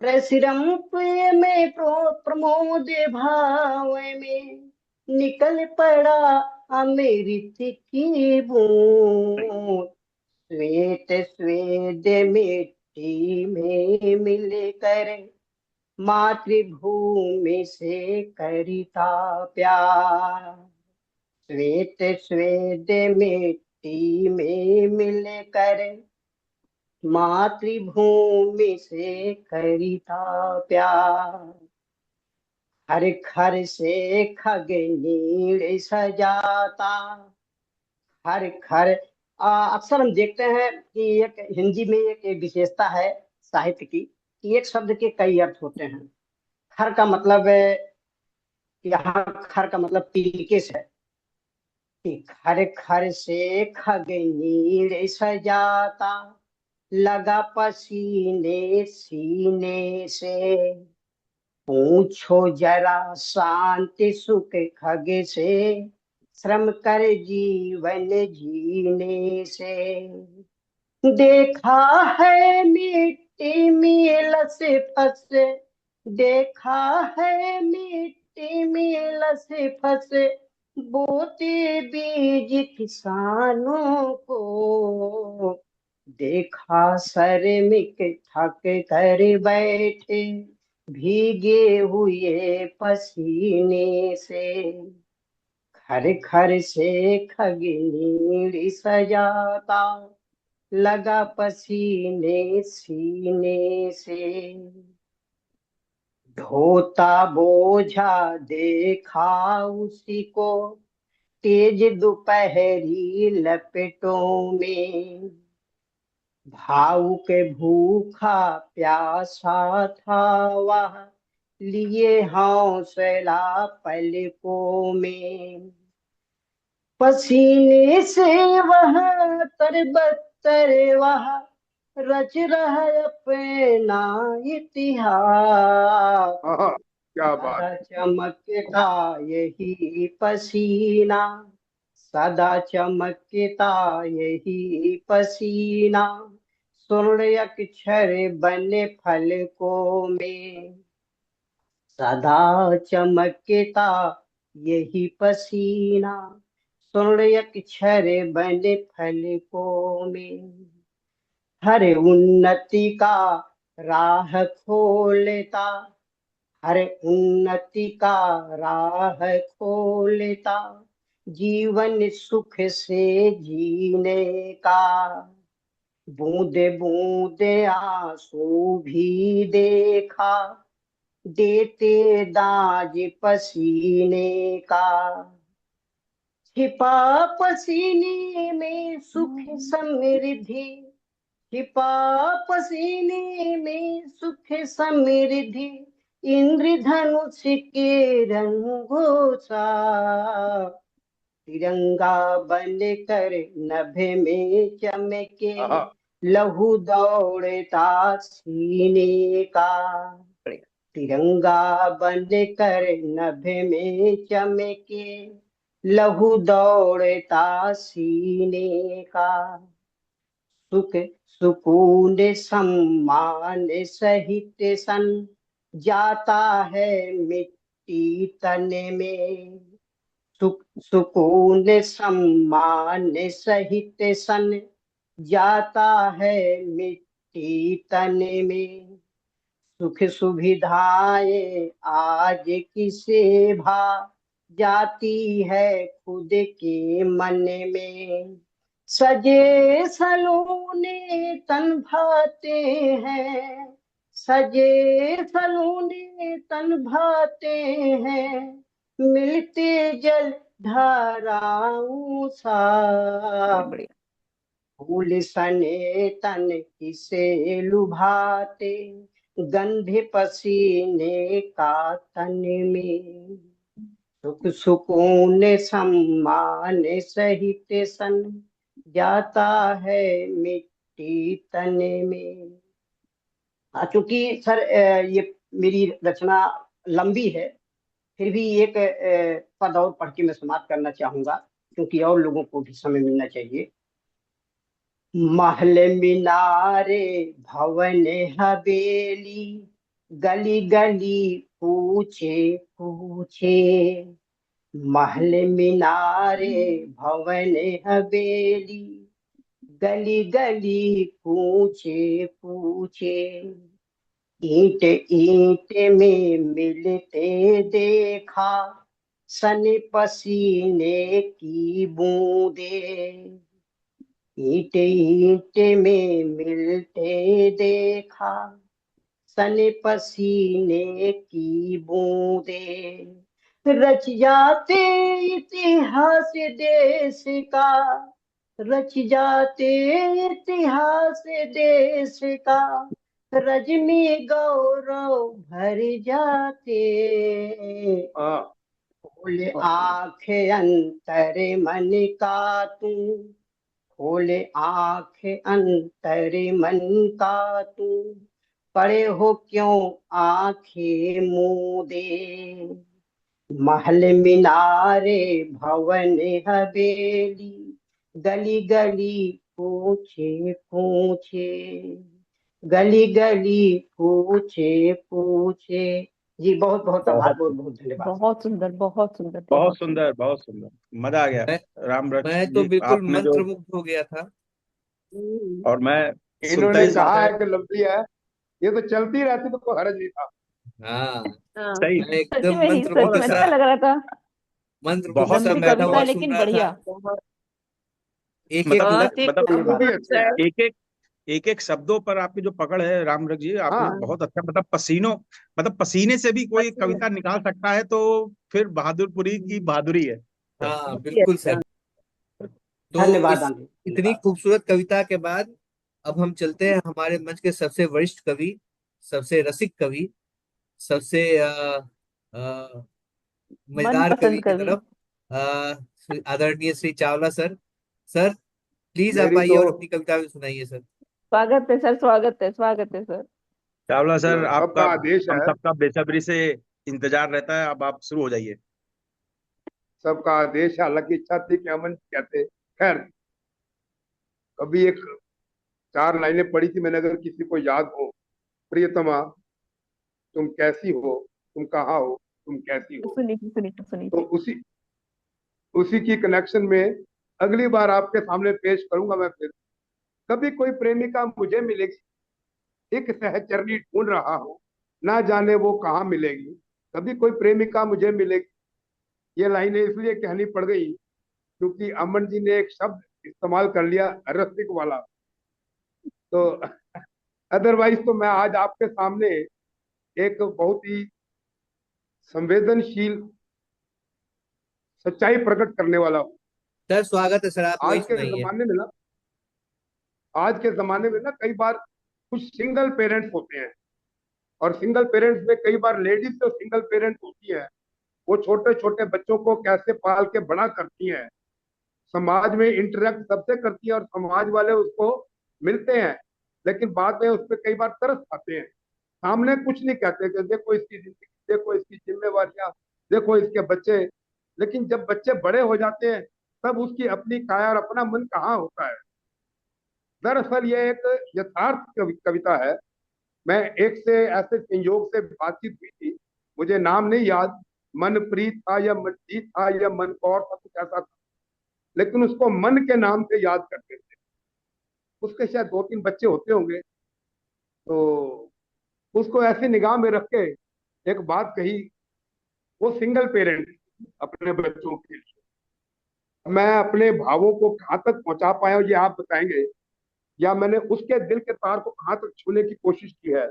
F: प्रसरम प्रेम प्रमोद भाव में, निकल पड़ा अमृत की बूंद। श्वेत स्वेद मिट्टी में मिलकर मातृभूमि से करिता प्यार। श्वेत स्वेद मिट्टी में मिलकर मातृभूमि से करिता प्यार। हर घर से खगनीड़ सजाता, हर घर अक्सर हम देखते हैं कि एक हिंदी में एक विशेषता है साहित्य की कि एक शब्द के कई अर्थ होते हैं। खर का मतलब है, यहाँ खर का मतलब तरीके से है कि घर घर से खगनीड़ सजाता, लगा पसीने सीने से। पूछो जरा शांति सुख खग से, श्रम कर जीवन जीने से। देखा है मिट्टी में लस फस, देखा है मिट्टी में लस फस, बोते बीज किसानों को। देखा श्रमिक थक कर बैठे, भीगे हुए पसीने से। घर घर से खगनीड़ सजाता, लगा पसीने सीने से। ढोता बोझा देखा उसी को, तेज दोपहरी लपटों में। भावुक भूखा प्यासा था वह, लिए हौसला पलकों में। पसीने से वह तरबतर वह, रच रहा अपना इतिहास।
G: हाँ, क्या बात।
F: सदा चमकता यही पसीना, सदा चमकता यही पसीना, स्वर्ण अक्षर बने फलकों में। सदा चमकता यही पसीना, स्वर्ण अक्षर बने फलकों में। हर उन्नति का राह खोलता, हर उन्नति का राह खोलता, जीवन सुख से जीने का। बूंदे बूंदे आंसू भी देखा, देते दाज पसीने का। छिपा पसीने में सुख समृद्धि, छिपा पसीने में सुख समृद्धि, इंद्रधनुष के रंगों सा। तिरंगा बन कर नभ में चमके,
G: हाँ,
F: लहू दौड़ता सीने का। तिरंगा बन कर नभ में चमके, लहू दौड़ता सीने का। सुख सुकून सम्मान सहित सन जाता है मिट्टी तन में। सुख सुकून सम्मान सहित सन जाता है मिट्टी तन में। सुख सुविधाएं आज किसे भा जाती है खुद के मन में। सजे सलोने तन भाते हैं, सजे सलोने तन भाते हैं, मिलते जल धाराओं सा। फूल सने तन किसे लुभाते, गंधे पसीने का तन में। सुख सुकून सम्मान सहित सन जाता है मिट्टी तन में। चूंकि सर ये मेरी रचना लंबी है, फिर भी एक पद और पढ़ के मैं समाप्त करना चाहूंगा, क्योंकि और लोगों को भी समय मिलना चाहिए। महल मीनारे भवन हवेली, गली गली पूछे पूछे। महल मीनारे भवन हवेली, गली गली पूछे पूछे। ईंट ईंट में मिलते देखा, सन पसीने की बूंदे। ईंट ईंट में मिलते देखा, सन पसीने की बूंदे। रच जाते इतिहास देश का, रच जाते इतिहास देश का। रजनी गौरव भर जाते।
G: हाँ,
F: खोले आंख अंतर मन का तू, खोले आंख अंतर मन का तू। पड़े हो क्यों आंखें मूंदे। महल मीनारे भवन हवेली, गली गली पूछे पूछे। गली गली पूछे पूछे। जी बहुत बहुत आभार,
E: बहुत
F: बहुत बहुत धन्यवाद।
B: बहुत सुंदर, बहुत सुंदर,
E: बहुत
B: बहुत सुंदर।
E: सुंदर, बहुत सुंदर, मजा आ गया।
A: मैं
E: रामवृक्ष
A: मैं तो
E: जी,
A: बिल्कुल
E: आपने जो,
A: मंत्रमुग्ध हो गया था।
E: और मैं सुनता
G: इन्होंने
E: ही
G: कहा
E: सुनता,
G: है कि लंबी है, ये तो चलती रहती तो कोई हर्ज नहीं था।
A: हाँ,
C: हाँ
E: सही,
A: मैं
B: सच
A: एकदम
B: में ही, सच
E: बहुत
A: मंत्रमुग्ध
B: में
A: सा,
B: अच्छा
E: अच्छा,
B: लग रहा था।
A: मंत्रमुग्ध
E: बहुत
A: सा
B: लंबी
E: सुंदर,
A: बैठा
B: कविता
A: हुआ
E: बहुत,
A: सुन
B: लेकिन
A: रहा था।
B: बढ़िया।
A: एक एक
E: मतलब
C: बहुत ही
E: मतलब
G: शब्द भी
C: खूबसूरत
G: अच्छे
C: सर।
G: हैं।
E: एक एक शब्दों पर आपकी जो पकड़ है रामवृक्ष जी, आपने
G: हाँ,
E: बहुत अच्छा, मतलब पसीनों, मतलब पसीने से भी कोई
C: पसीना
E: कविता निकाल सकता है, तो फिर बहादुरपुरी की बहादुरी है।
A: हाँ
C: बहुत ही
A: बिल्कुल
C: अच्छा।
A: सर। तो
F: धन्यवाद
A: इस
F: आंटी,
A: इतनी
F: धन्यवाद।
A: खूबसूरत कविता के बाद अब हम चलते हैं हमारे मंच के सबसे वरिष्ठ कवि, सबसे रसिक कवि, सबसे मजेदार कवि
B: मनपसंद
A: की
B: कवि।
A: तरफ, आदरणीय Shri Chawla sir. Sir please आप
G: मेरी
A: आइए
G: तो
A: और अपनी कविता भी सुनाइए सर।
B: स्वागत है सर, स्वागत है, स्वागत है सर।
E: चावला सर, आपका
G: सबका आदेश
E: हम
G: है,
E: सबका बेसब्री से इंतजार रहता है, अब आप शुरू हो जाइए।
G: सबका आदेश है। हालांकि इच्छा थी कि अमन जी कहते, खैर कभी एक 4 लाइनें पढ़ी थी मैंने, अगर किसी को याद हो। प्रियतमा, तुम कैसी हो, तुम कहाँ हो, तुम कैसी हो।
B: सुनी थी, सुनी थी, सुनी
G: तो
B: थी।
G: उसी उसी की कनेक्शन में अगली बार आपके सामने पेश करूंगा मैं फिर। कभी कोई प्रेमिका मुझे मिलेगी, एक सहचरनी ढूंढ रहा हूँ, ना जाने वो कहाँ मिलेगी। कभी कोई प्रेमिका मुझे मिलेगी। ये लाइनें इसलिए कहनी पड़ गई क्योंकि अमन जी ने एक शब्द इस्तेमाल कर लिया, रसिक वाला। तो अदरवाइज तो मैं आज आपके सामने एक बहुत ही संवेदनशील सच्चाई प्रकट करने वाला हूँ।
A: सर स्वागत है सर, आप वही
G: आज के
A: सुनाइए।
G: जमाने में ना आज के जमाने में ना कई बार कुछ सिंगल पेरेंट्स होते हैं, और सिंगल पेरेंट्स में कई बार लेडीज जो सिंगल पेरेंट होती है, वो छोटे छोटे बच्चों को कैसे पाल के बड़ा करती हैं, समाज में इंटरेक्ट सबसे करती है, और समाज वाले उसको मिलते हैं, लेकिन बाद में उस पर कई बार तरस खाते हैं। सामने कुछ नहीं कहते कि देखो इसकी जिंदगी, देखो इसकी जिम्मेवारियां, देखो इसके बच्चे। लेकिन जब बच्चे बड़े हो जाते हैं, तब उसकी अपनी काया और अपना मन कहाँ होता है। दरअसल ये एक यथार्थ कविता है। मैं एक से ऐसे संयोग से बातचीत हुई थी, मुझे नाम नहीं याद, मनप्रीत था या मनजीत था या मन कौर था, कुछ ऐसा था, लेकिन उसको मन के नाम से याद करते थे। उसके शायद 2-3 बच्चे होते होंगे। तो उसको ऐसी निगाह में रख के एक बात कही। वो सिंगल पेरेंट अपने बच्चों के लिए। मैं अपने भावों को कहाँ तक पहुंचा पाया हूं, ये आप बताएंगे, या मैंने उसके दिल के तार को कहाँ तक छूने की कोशिश की है।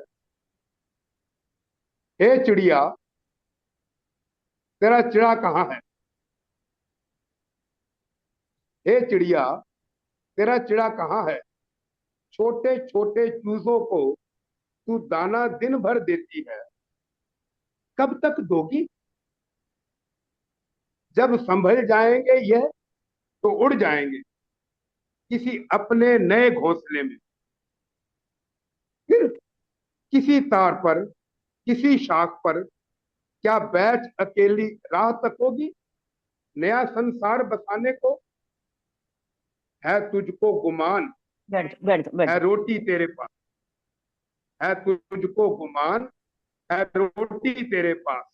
G: हे चिड़िया, तेरा चिड़ा कहाँ है। हे चिड़िया, तेरा चिड़ा कहाँ है। छोटे छोटे चूजों को तू दाना दिन भर देती है, कब तक दोगी। जब संभल जाएंगे यह तो उड़ जाएंगे किसी अपने नए घोंसले में। फिर किसी तार पर, किसी शाख पर क्या बैठ अकेली राह तकोगी? नया संसार बसाने को है तुझको गुमान,
B: बैठ बैठ बैठ
G: है
B: जाओ।
G: रोटी तेरे पास, है तुझको गुमान, है रोटी तेरे पास।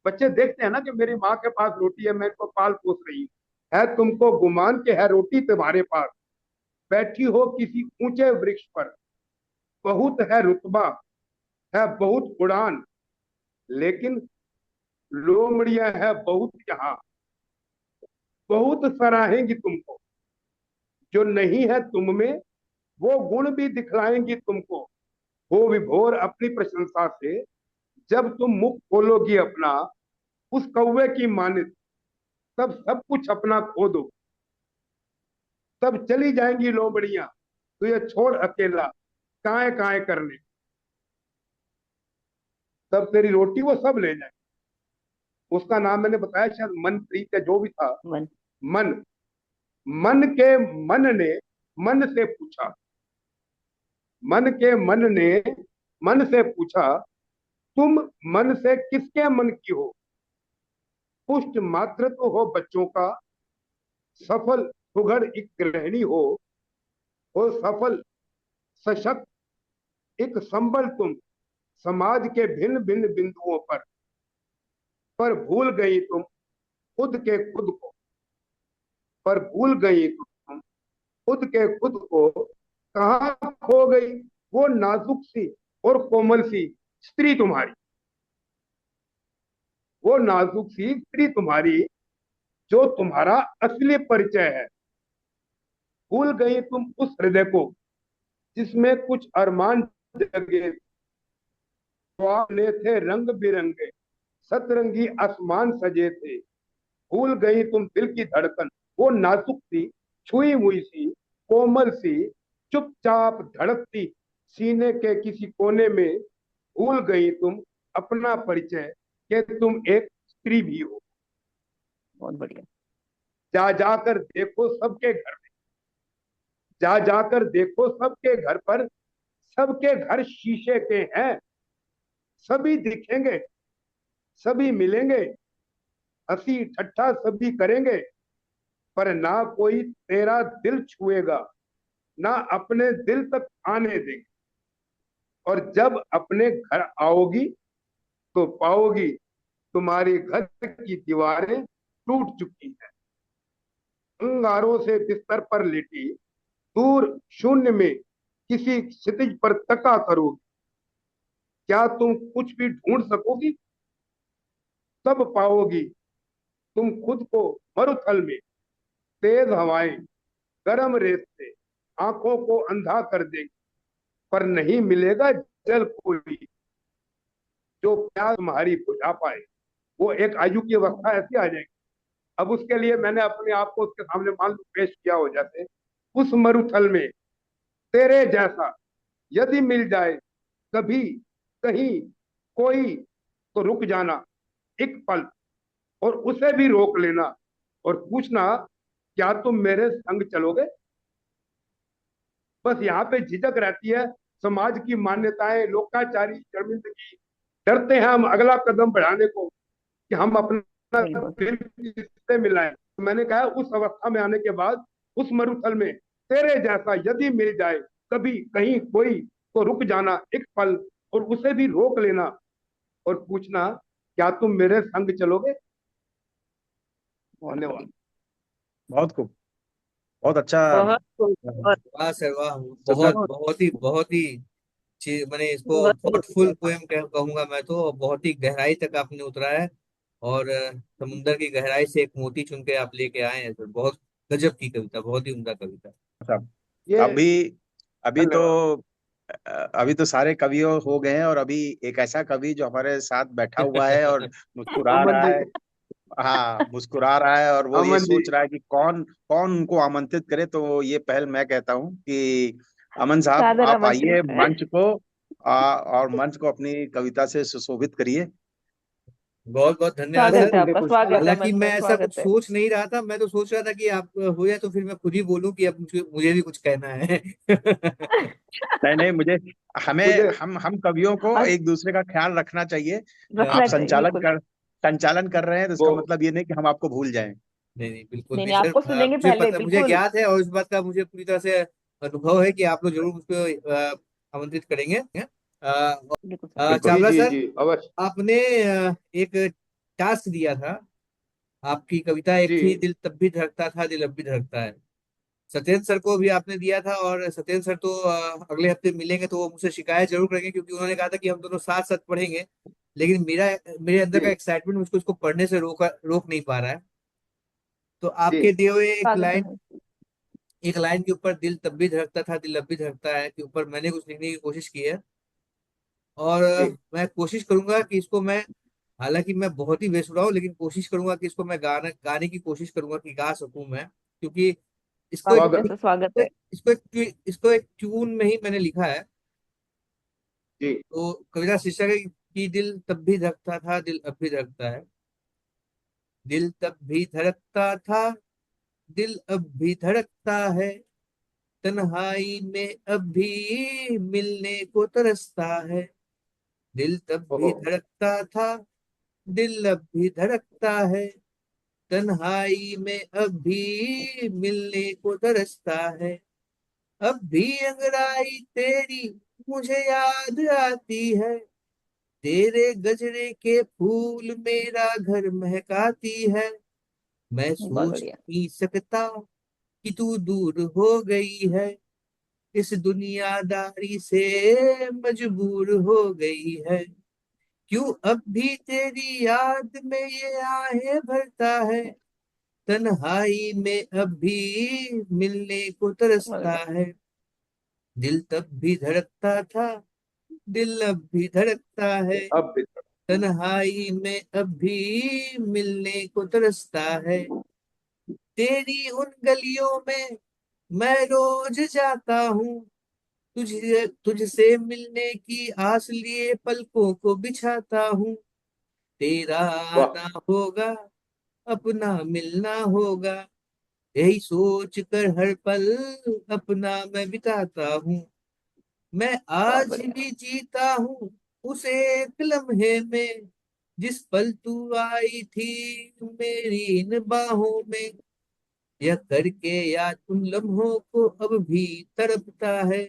G: बच्चे देखते हैं ना कि मेरी माँ के पास रोटी है, मैं इसको पाल पोस रही हूँ। है तुमको गुमान के है रोटी तुम्हारे पास, बैठी हो किसी ऊंचे वृक्ष पर, बहुत है रुतबा, है बहुत उड़ान, लेकिन लोमड़ियां है बहुत यहाँ, बहुत सराहेंगी तुमको। जो नहीं है तुम में वो गुण भी दिखलाएंगी तुमको, हो विभोर अपनी प्रशंसा से। जब तुम मुख खोलोगी अपना उस कौवे की मानित, तब सब कुछ अपना खो दो। तब चली जाएंगी लोमड़ियां तुझे छोड़ अकेला, काए काए करने। तब तेरी रोटी वो सब ले जाए। उसका नाम मैंने बताया शायद मनप्रीत या जो भी था।
B: मन
G: मन, मन के मन ने मन से पूछा, मन के मन ने मन से पूछा, तुम मन से किसके मन की हो? पुष्ट मात्र तो हो बच्चों का, सफल सुघड़ एक गृहिणी हो सफल सशक्त एक संबल तुम समाज के भिन्न भिन्न बिंदुओं पर भूल गई तुम खुद के खुद को, पर भूल गई तुम खुद के खुद को। कहाँ खो गई वो नाजुक सी और कोमल सी स्त्री तुम्हारी, वो नाजुक सी स्त्री तुम्हारी जो तुम्हारा असली परिचय है। भूल गई तुम उस हृदय को जिसमें कुछ अरमान जगे, ख्वाब थे रंग बिरंगे, सतरंगी आसमान सजे थे। भूल गई तुम दिल की धड़कन, वो नाजुक सी छुई हुई सी कोमल सी चुपचाप धड़कती सीने के किसी कोने में। भूल गई तुम अपना परिचय कि तुम एक स्त्री भी हो।
B: बहुत बढ़िया।
G: जा जाकर देखो सबके घर में, जा जाकर देखो सबके घर पर, सबके घर शीशे के हैं। सभी दिखेंगे, सभी मिलेंगे, हंसी ठट्ठा सभी करेंगे, पर ना कोई तेरा दिल छुएगा, ना अपने दिल तक आने देंगे। और जब अपने घर आओगी तो पाओगी तुम्हारे घर की दीवारें टूट चुकी हैं। अंगारों से बिस्तर पर लेटी दूर शून्य में किसी क्षितिज पर तका करोगी, क्या तुम कुछ भी ढूंढ सकोगी? तब पाओगी तुम खुद को मरुथल में, तेज हवाएं गर्म रेत से आंखों को अंधा कर देगी, पर नहीं मिलेगा जल कोई जो प्यास तुम्हारी बुझा पाए। वो एक आयु की अवस्था ऐसी आ जाएगी। अब उसके लिए मैंने अपने आप को उसके सामने मान लो पेश किया हो, जैसे उस मरुथल में तेरे जैसा यदि मिल जाए कभी कहीं कोई, तो रुक जाना एक पल और उसे भी रोक लेना और पूछना, क्या तुम मेरे संग चलोगे? बस यहाँ पे झिझक रहती है, समाज की मान्यताएं, लोकाचारी शर्मिंदगी, डरते हैं हम अगला कदम बढ़ाने को कि हम अपना
B: बिल्कुल।
G: दिल किससे मिलाएं। तो मैंने कहा उस अवस्था में आने के बाद उस मरुथल में तेरे जैसा यदि मिल जाए कभी कहीं कोई, तो रुक जाना एक पल और उसे भी रोक लेना और पूछना, क्या तुम मेरे संग चलोगे?
B: बहुत
G: धन्यवाद।
B: बढ़िया।
E: बहुत खूब, बहुत अच्छा।
C: बहुत बहुत
A: वाह सर वाह,
E: सुंदर।
A: बहुत ही मैंने इसको
C: बहुत
A: थॉटफुल पोएम कहूंगा मैं तो। बहुत ही गहराई तक आपने उतरा है, और समुंदर की गहराई से एक मोती चुन के आप लेके आए हैं सर। बहुत गजब की कविता, बहुत ही उम्दा कविता।
E: अच्छा,
G: ये
E: अभी अभी तो
G: धन्यवाद।
E: अभी तो सारे कवि हो गए हैं, और अभी एक ऐसा कवि जो हमारे साथ बैठा हुआ है और मुस्कुरा
G: अमन
E: रहा
G: जी,
E: है। हाँ, मुस्कुरा रहा है, और वो ये
G: अमन जी,
E: सोच रहा है कि कौन कौन उनको आमंत्रित करे। तो ये पहल मैं कहता हूँ कि अमन साहब
B: सादर
E: आप आइए
B: आमंत्रित है।
E: मंच को, और मंच को अपनी कविता से सुशोभित करिए।
A: बहुत बहुत धन्यवाद
B: स्वागत
A: सर।
B: है आपका, स्वागत है
A: हालांकि
B: मंच
A: मैं
B: में,
A: ऐसा कुछ
B: स्वागत है।
A: सोच नहीं रहा था, मैं तो सोच रहा था कि आप हो जाए तो फिर मैं खुद ही बोलूं कि अब मुझे मुझे भी कुछ कहना है।
E: नहीं नहीं, मुझे हमें
G: मुझे
E: हम कवियों को
B: और
E: एक दूसरे का ख्याल रखना चाहिए। आप
B: रखना चाहिए, बिल्कुल।
E: संचालन कर रहे हैं तो
G: वो
E: इसका मतलब ये नहीं कि हम आपको भूल जाएं।
A: नहीं नहीं, बिल्कुल
B: नहीं
A: नहीं
B: नहीं,
A: सर।
B: आपको सुनेंगे
A: मुझे
B: पहले,
A: पता, मुझे
B: बिल्कुल।
A: ज्ञात है और इस बात का मुझे पूरी तरह से अनुभव है कि आप लोग जरूर मुझको आमंत्रित करेंगे।
B: बिल्कुल सर।
G: जी
A: चावला
G: जी
A: सर,
G: जी अवश्य।
A: आपने एक टास्क दिया था। आपकी कविता एक
G: जी
A: थी, दिल तब भी धड़कता था दिल अब भी धड़कता है। सत्येंद्र सर को भी आपने दिया था, और सत्येंद्र सर तो अगले हफ्ते मिलेंगे तो वो मुझसे शिकायत जरूर करेंगे, क्योंकि उन्होंने कहा था कि हम दोनों साथ साथ पढ़ेंगे। लेकिन मेरे अंदर का
G: जी
A: एक्साइटमेंट मुझको इसको पढ़ने से रोक नहीं पा रहा है। तो
G: जी
A: आपके दिए हुए
B: स्वागत है मंच।
A: एक लाइन के ऊपर, दिल तब भी धड़कता था दिल अब भी धड़कता है, के ऊपर मैंने कुछ लिखने की कोशिश की है। और
G: जी
A: मैं कोशिश करूंगा कि इसको मैं, हालांकि मैं बहुत ही बेसुरा हूँ, लेकिन कोशिश करूंगा कि इसको मैं गाने की कोशिश करूंगा कि गा सकूं मैं। क्योंकि इसको
B: स्वागत है
G: स्वागत।
B: सर, स्वागत है।
A: इसको एक ट्यून में ही मैंने लिखा है।
G: जी
A: तो कविता शीर्षक है कि दिल तब भी धड़कता था दिल अब भी धड़कता है। दिल तब भी धड़कता था दिल अब भी धड़कता है, तन्हाई में अब भी मिलने को तरसता है। दिल तब भी
G: ओहो
A: धड़कता था दिल अब भी धड़कता है, तन्हाई में अब भी मिलने को तरसता है। अब भी अंगड़ाई तेरी मुझे याद आती है, तेरे गजरे के फूल मेरा घर महकाती है। मैं
B: बहुत
A: सोच
B: बढ़िया।
A: नहीं सकता कि तू दूर हो गई है, इस दुनियादारी से मजबूर हो गई है। क्यों अब भी तेरी याद में ये आहें भरता है, तन्हाई में अब भी मिलने को
B: बहुत
A: तरसता
B: बढ़िया।
A: है। दिल तब भी धड़कता था दिल अब भी धड़कता है,
G: अब भी।
A: तन्हाई में अब भी मिलने को तरसता है। तेरी उन गलियों में मैं रोज जाता हूँ, तुझसे मिलने की आस लिए पलकों को बिछाता हूँ। तेरा
G: वाह
A: आना होगा अपना मिलना होगा, यही सोच कर हर पल अपना मैं बिताता हूँ। मैं
B: बहुत
A: आज
B: बढ़िया।
A: भी जीता हूँ उस एक लम्हे में, जिस पल तू आई थी मेरी इन बाहों में। यह करके याद उन लम्हों को अब भी तड़पता है,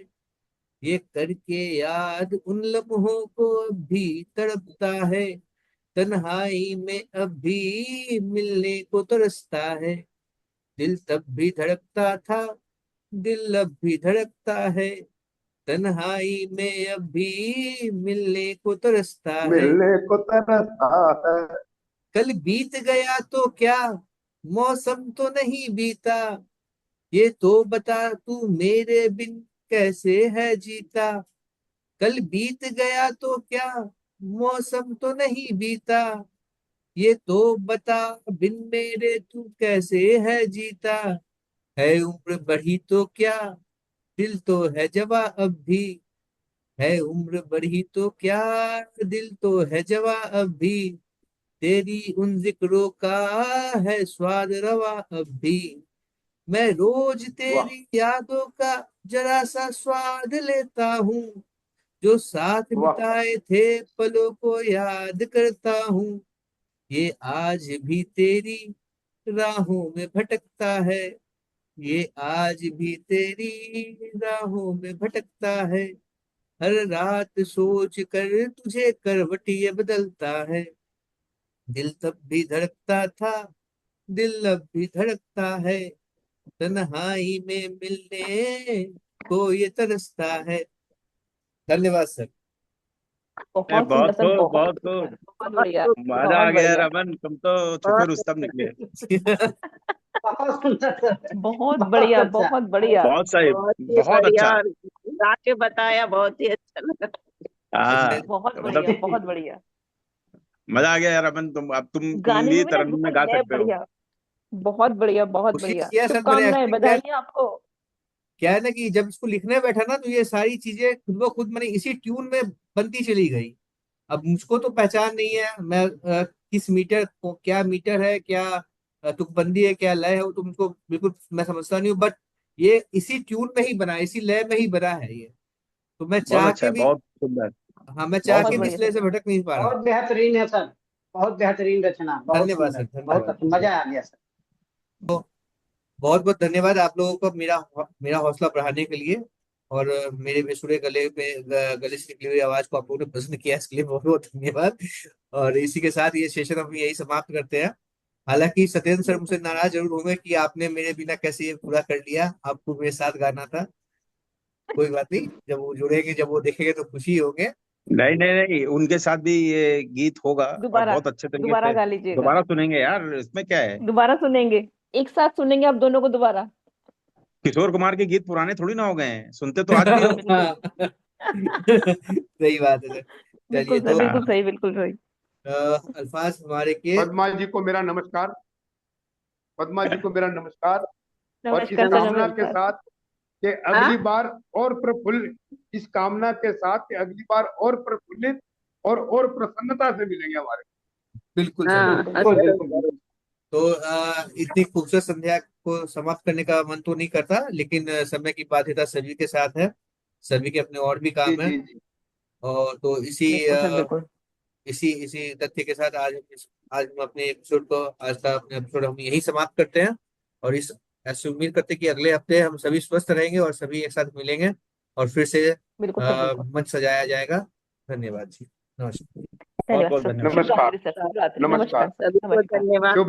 A: ये करके याद उन लम्हों को अब भी तड़पता है। तन्हाई में अब भी मिलने को तरसता है। दिल तब भी धड़कता था दिल अब भी धड़कता है, तन्हाई में अब भी मिलने को तरसता है।
G: मिलने को तरसता है।
A: कल बीत गया तो क्या, मौसम तो नहीं बीता, ये तो बता तू मेरे बिन कैसे है जीता। कल बीत गया तो क्या, मौसम तो नहीं बीता, ये तो बता बिन मेरे तू कैसे है जीता। है उम्र बढ़ी तो क्या, दिल तो है जवा अब भी, है उम्र बढ़ी तो क्या, दिल तो है जवा अब भी। तेरी उन जिक्रों का है स्वाद रवा अब भी, मैं रोज
G: वाह
A: तेरी यादों का जरा सा स्वाद लेता हूँ। जो साथ
G: वाह
A: बिताए थे पलों को याद करता हूँ, ये आज भी तेरी राहों में भटकता है, ये आज भी तेरी राहों में भटकता है। हर रात सोच कर तुझे करवट ये बदलता है। दिल तब भी धड़कता था दिल अब भी धड़कता है, तन्हाई में मिलने को ये तरसता है। धन्यवाद सर।
B: बहुत सुंदर
E: बहुत
B: सर,
E: खूब,
B: बहुत
E: बहुत
B: सुंदर,
E: खूब।
B: बहुत बढ़िया।
E: मजा
B: बहुत
E: आ गया
B: बढ़िया।
E: रमन, तुम तो छुपे रुस्तम निकले।
F: बहुत सुंदर सर।
B: बहुत
F: बहुत
B: बढ़िया,
F: अच्छा।
B: बहुत बढ़िया।
E: बहुत सही।
C: बहुत ही
E: बहुत
C: बढ़िया,
E: अच्छा।
C: और गा के बताया, बहुत ही अच्छा लगा।
E: हाँ,
B: बहुत बढ़िया,
E: मतलब
B: बहुत बढ़िया।
E: मजा आ गया यार रमन, तुम
B: गाने
E: भी
B: में भी ना
E: तरन्नुम में
B: धुन
E: गा
B: है,
E: सकते हो।
B: बढ़िया। बहुत बढ़िया, बहुत
A: कोशिश
B: बढ़िया,
A: किया सर मैंने,
B: शुभकामनाएं,
A: एक्चुअली क्या,
B: बधाइयाँ आपको।
A: क्या है ना कि जब इसको लिखने बैठा ना तो ये सारी चीजें खुद ब खुद मैंने इसी ट्यून में बनती चली गई। अब मुझको तो पहचान नहीं है, मैं किस मीटर को, क्या मीटर है, क्या तुकबंदी है, क्या लय है, वो तुमको बिल्कुल मैं समझता नहीं हूँ, बट ये इसी ट्यून में ही बना है, इसी लय में ही बना है ये। तो मैं
E: बहुत
A: चाह
E: अच्छा
A: के
E: है,
A: भी,
E: बहुत सुंदर।
A: हाँ मैं चाह
E: बहुत
B: बहुत
A: के भी
E: सुंदर।
A: इस
B: बढ़िया
A: लय से
B: सर।
A: भटक नहीं पा रहा
F: बहुत
A: हूँ।
F: बेहतरीन है सर, बहुत बेहतरीन रचना, बहुत
A: धन्यवाद
F: सुंदर,
A: सर,
F: बहुत
A: धन्यवाद।
F: मजा आ गया सर।
A: बहुत बहुत धन्यवाद आप लोगों का मेरा मेरा हौसला बढ़ाने के लिए, और मेरे बेसुरे गले पे गले से निकली हुई आवाज को आप लोगों ने पसंद किया, इसके लिए बहुत बहुत धन्यवाद। और इसी के साथ ये सेशन हम यही समाप्त करते हैं। हालांकि सत्येंद्र सर मुझसे
B: बिल्कुल
A: नाराज जरूर होंगे कि आपने मेरे बिना कैसे ये पूरा कर लिया, आपको मेरे साथ गाना था। कोई बात नहीं, जब वो जुड़ेंगे, जब वो देखेंगे तो खुशी होंगे।
E: नहीं नहीं नहीं, उनके साथ भी ये गीत होगा और
B: दोबारा,
E: बहुत अच्छे तरीके
B: दोबारा
E: से
B: गा लीजिएगा,
E: दोबारा सुनेंगे यार, इसमें क्या है।
B: दोबारा सुनेंगे, एक साथ सुनेंगे आप दोनों को दोबारा।
E: किशोर कुमार के गीत पुराने थोड़ी ना हो गए हैं, सुनते तो आज भी हो।
B: बिल्कुल।
A: सही बात है सर। चलिए
B: बिल्कुल सर,
A: तो
B: बिल्कुल
E: हाँ।
B: सही, बिल्कुल सही।
A: अल्फाज हमारे के।
G: पद्मा जी को मेरा नमस्कार, पद्मा जी को मेरा नमस्कार। और इस
B: नमस्कार सर,
G: कामना के
B: नमस्कार।
G: साथ कि
C: हाँ
G: अगली बार और प्रफुल्लित, इस कामना के साथ कि अगली बार और प्रफुल्लित और प्रसन्नता से मिलेंगे हमारे।
A: बिल्कुल सर,
C: हाँ
A: बिल्कुल।
F: बिल्कुल
C: जरूर
F: बिल्कुल
C: जरूर।
F: बिल्कुल।
A: तो इतनी खूबसूरत संध्या को समाप्त करने का मन तो नहीं करता, लेकिन समय की बाध्यता सभी के साथ है, सभी के अपने और भी
G: जी
A: काम है।
G: जी जी।
A: और तो इसी
B: बिल्कुल सर, बिल्कुल।
A: इसी इसी तथ्य के साथ आज हम अपने एपिसोड को, आज का अपने एपिसोड हम यही समाप्त करते हैं। और इस ऐसे उम्मीद करते हैं कि अगले हफ्ते हम सभी स्वस्थ रहेंगे और सभी एक साथ मिलेंगे और फिर से
B: बिल्कुल सर, बिल्कुल।
A: मंच सजाया जाएगा। धन्यवाद जी, नमस्कार।
E: बहुत
B: धन्यवाद
E: बहुत
B: सर,
E: धन्यवाद।
G: नमस्कार।
B: शुभ रात्रि सर, शुभ रात्रि,
G: नमस्कार।
B: नमस्कार सर,
C: सभी को
B: नमस्कार।
C: धन्यवाद।
G: शुभ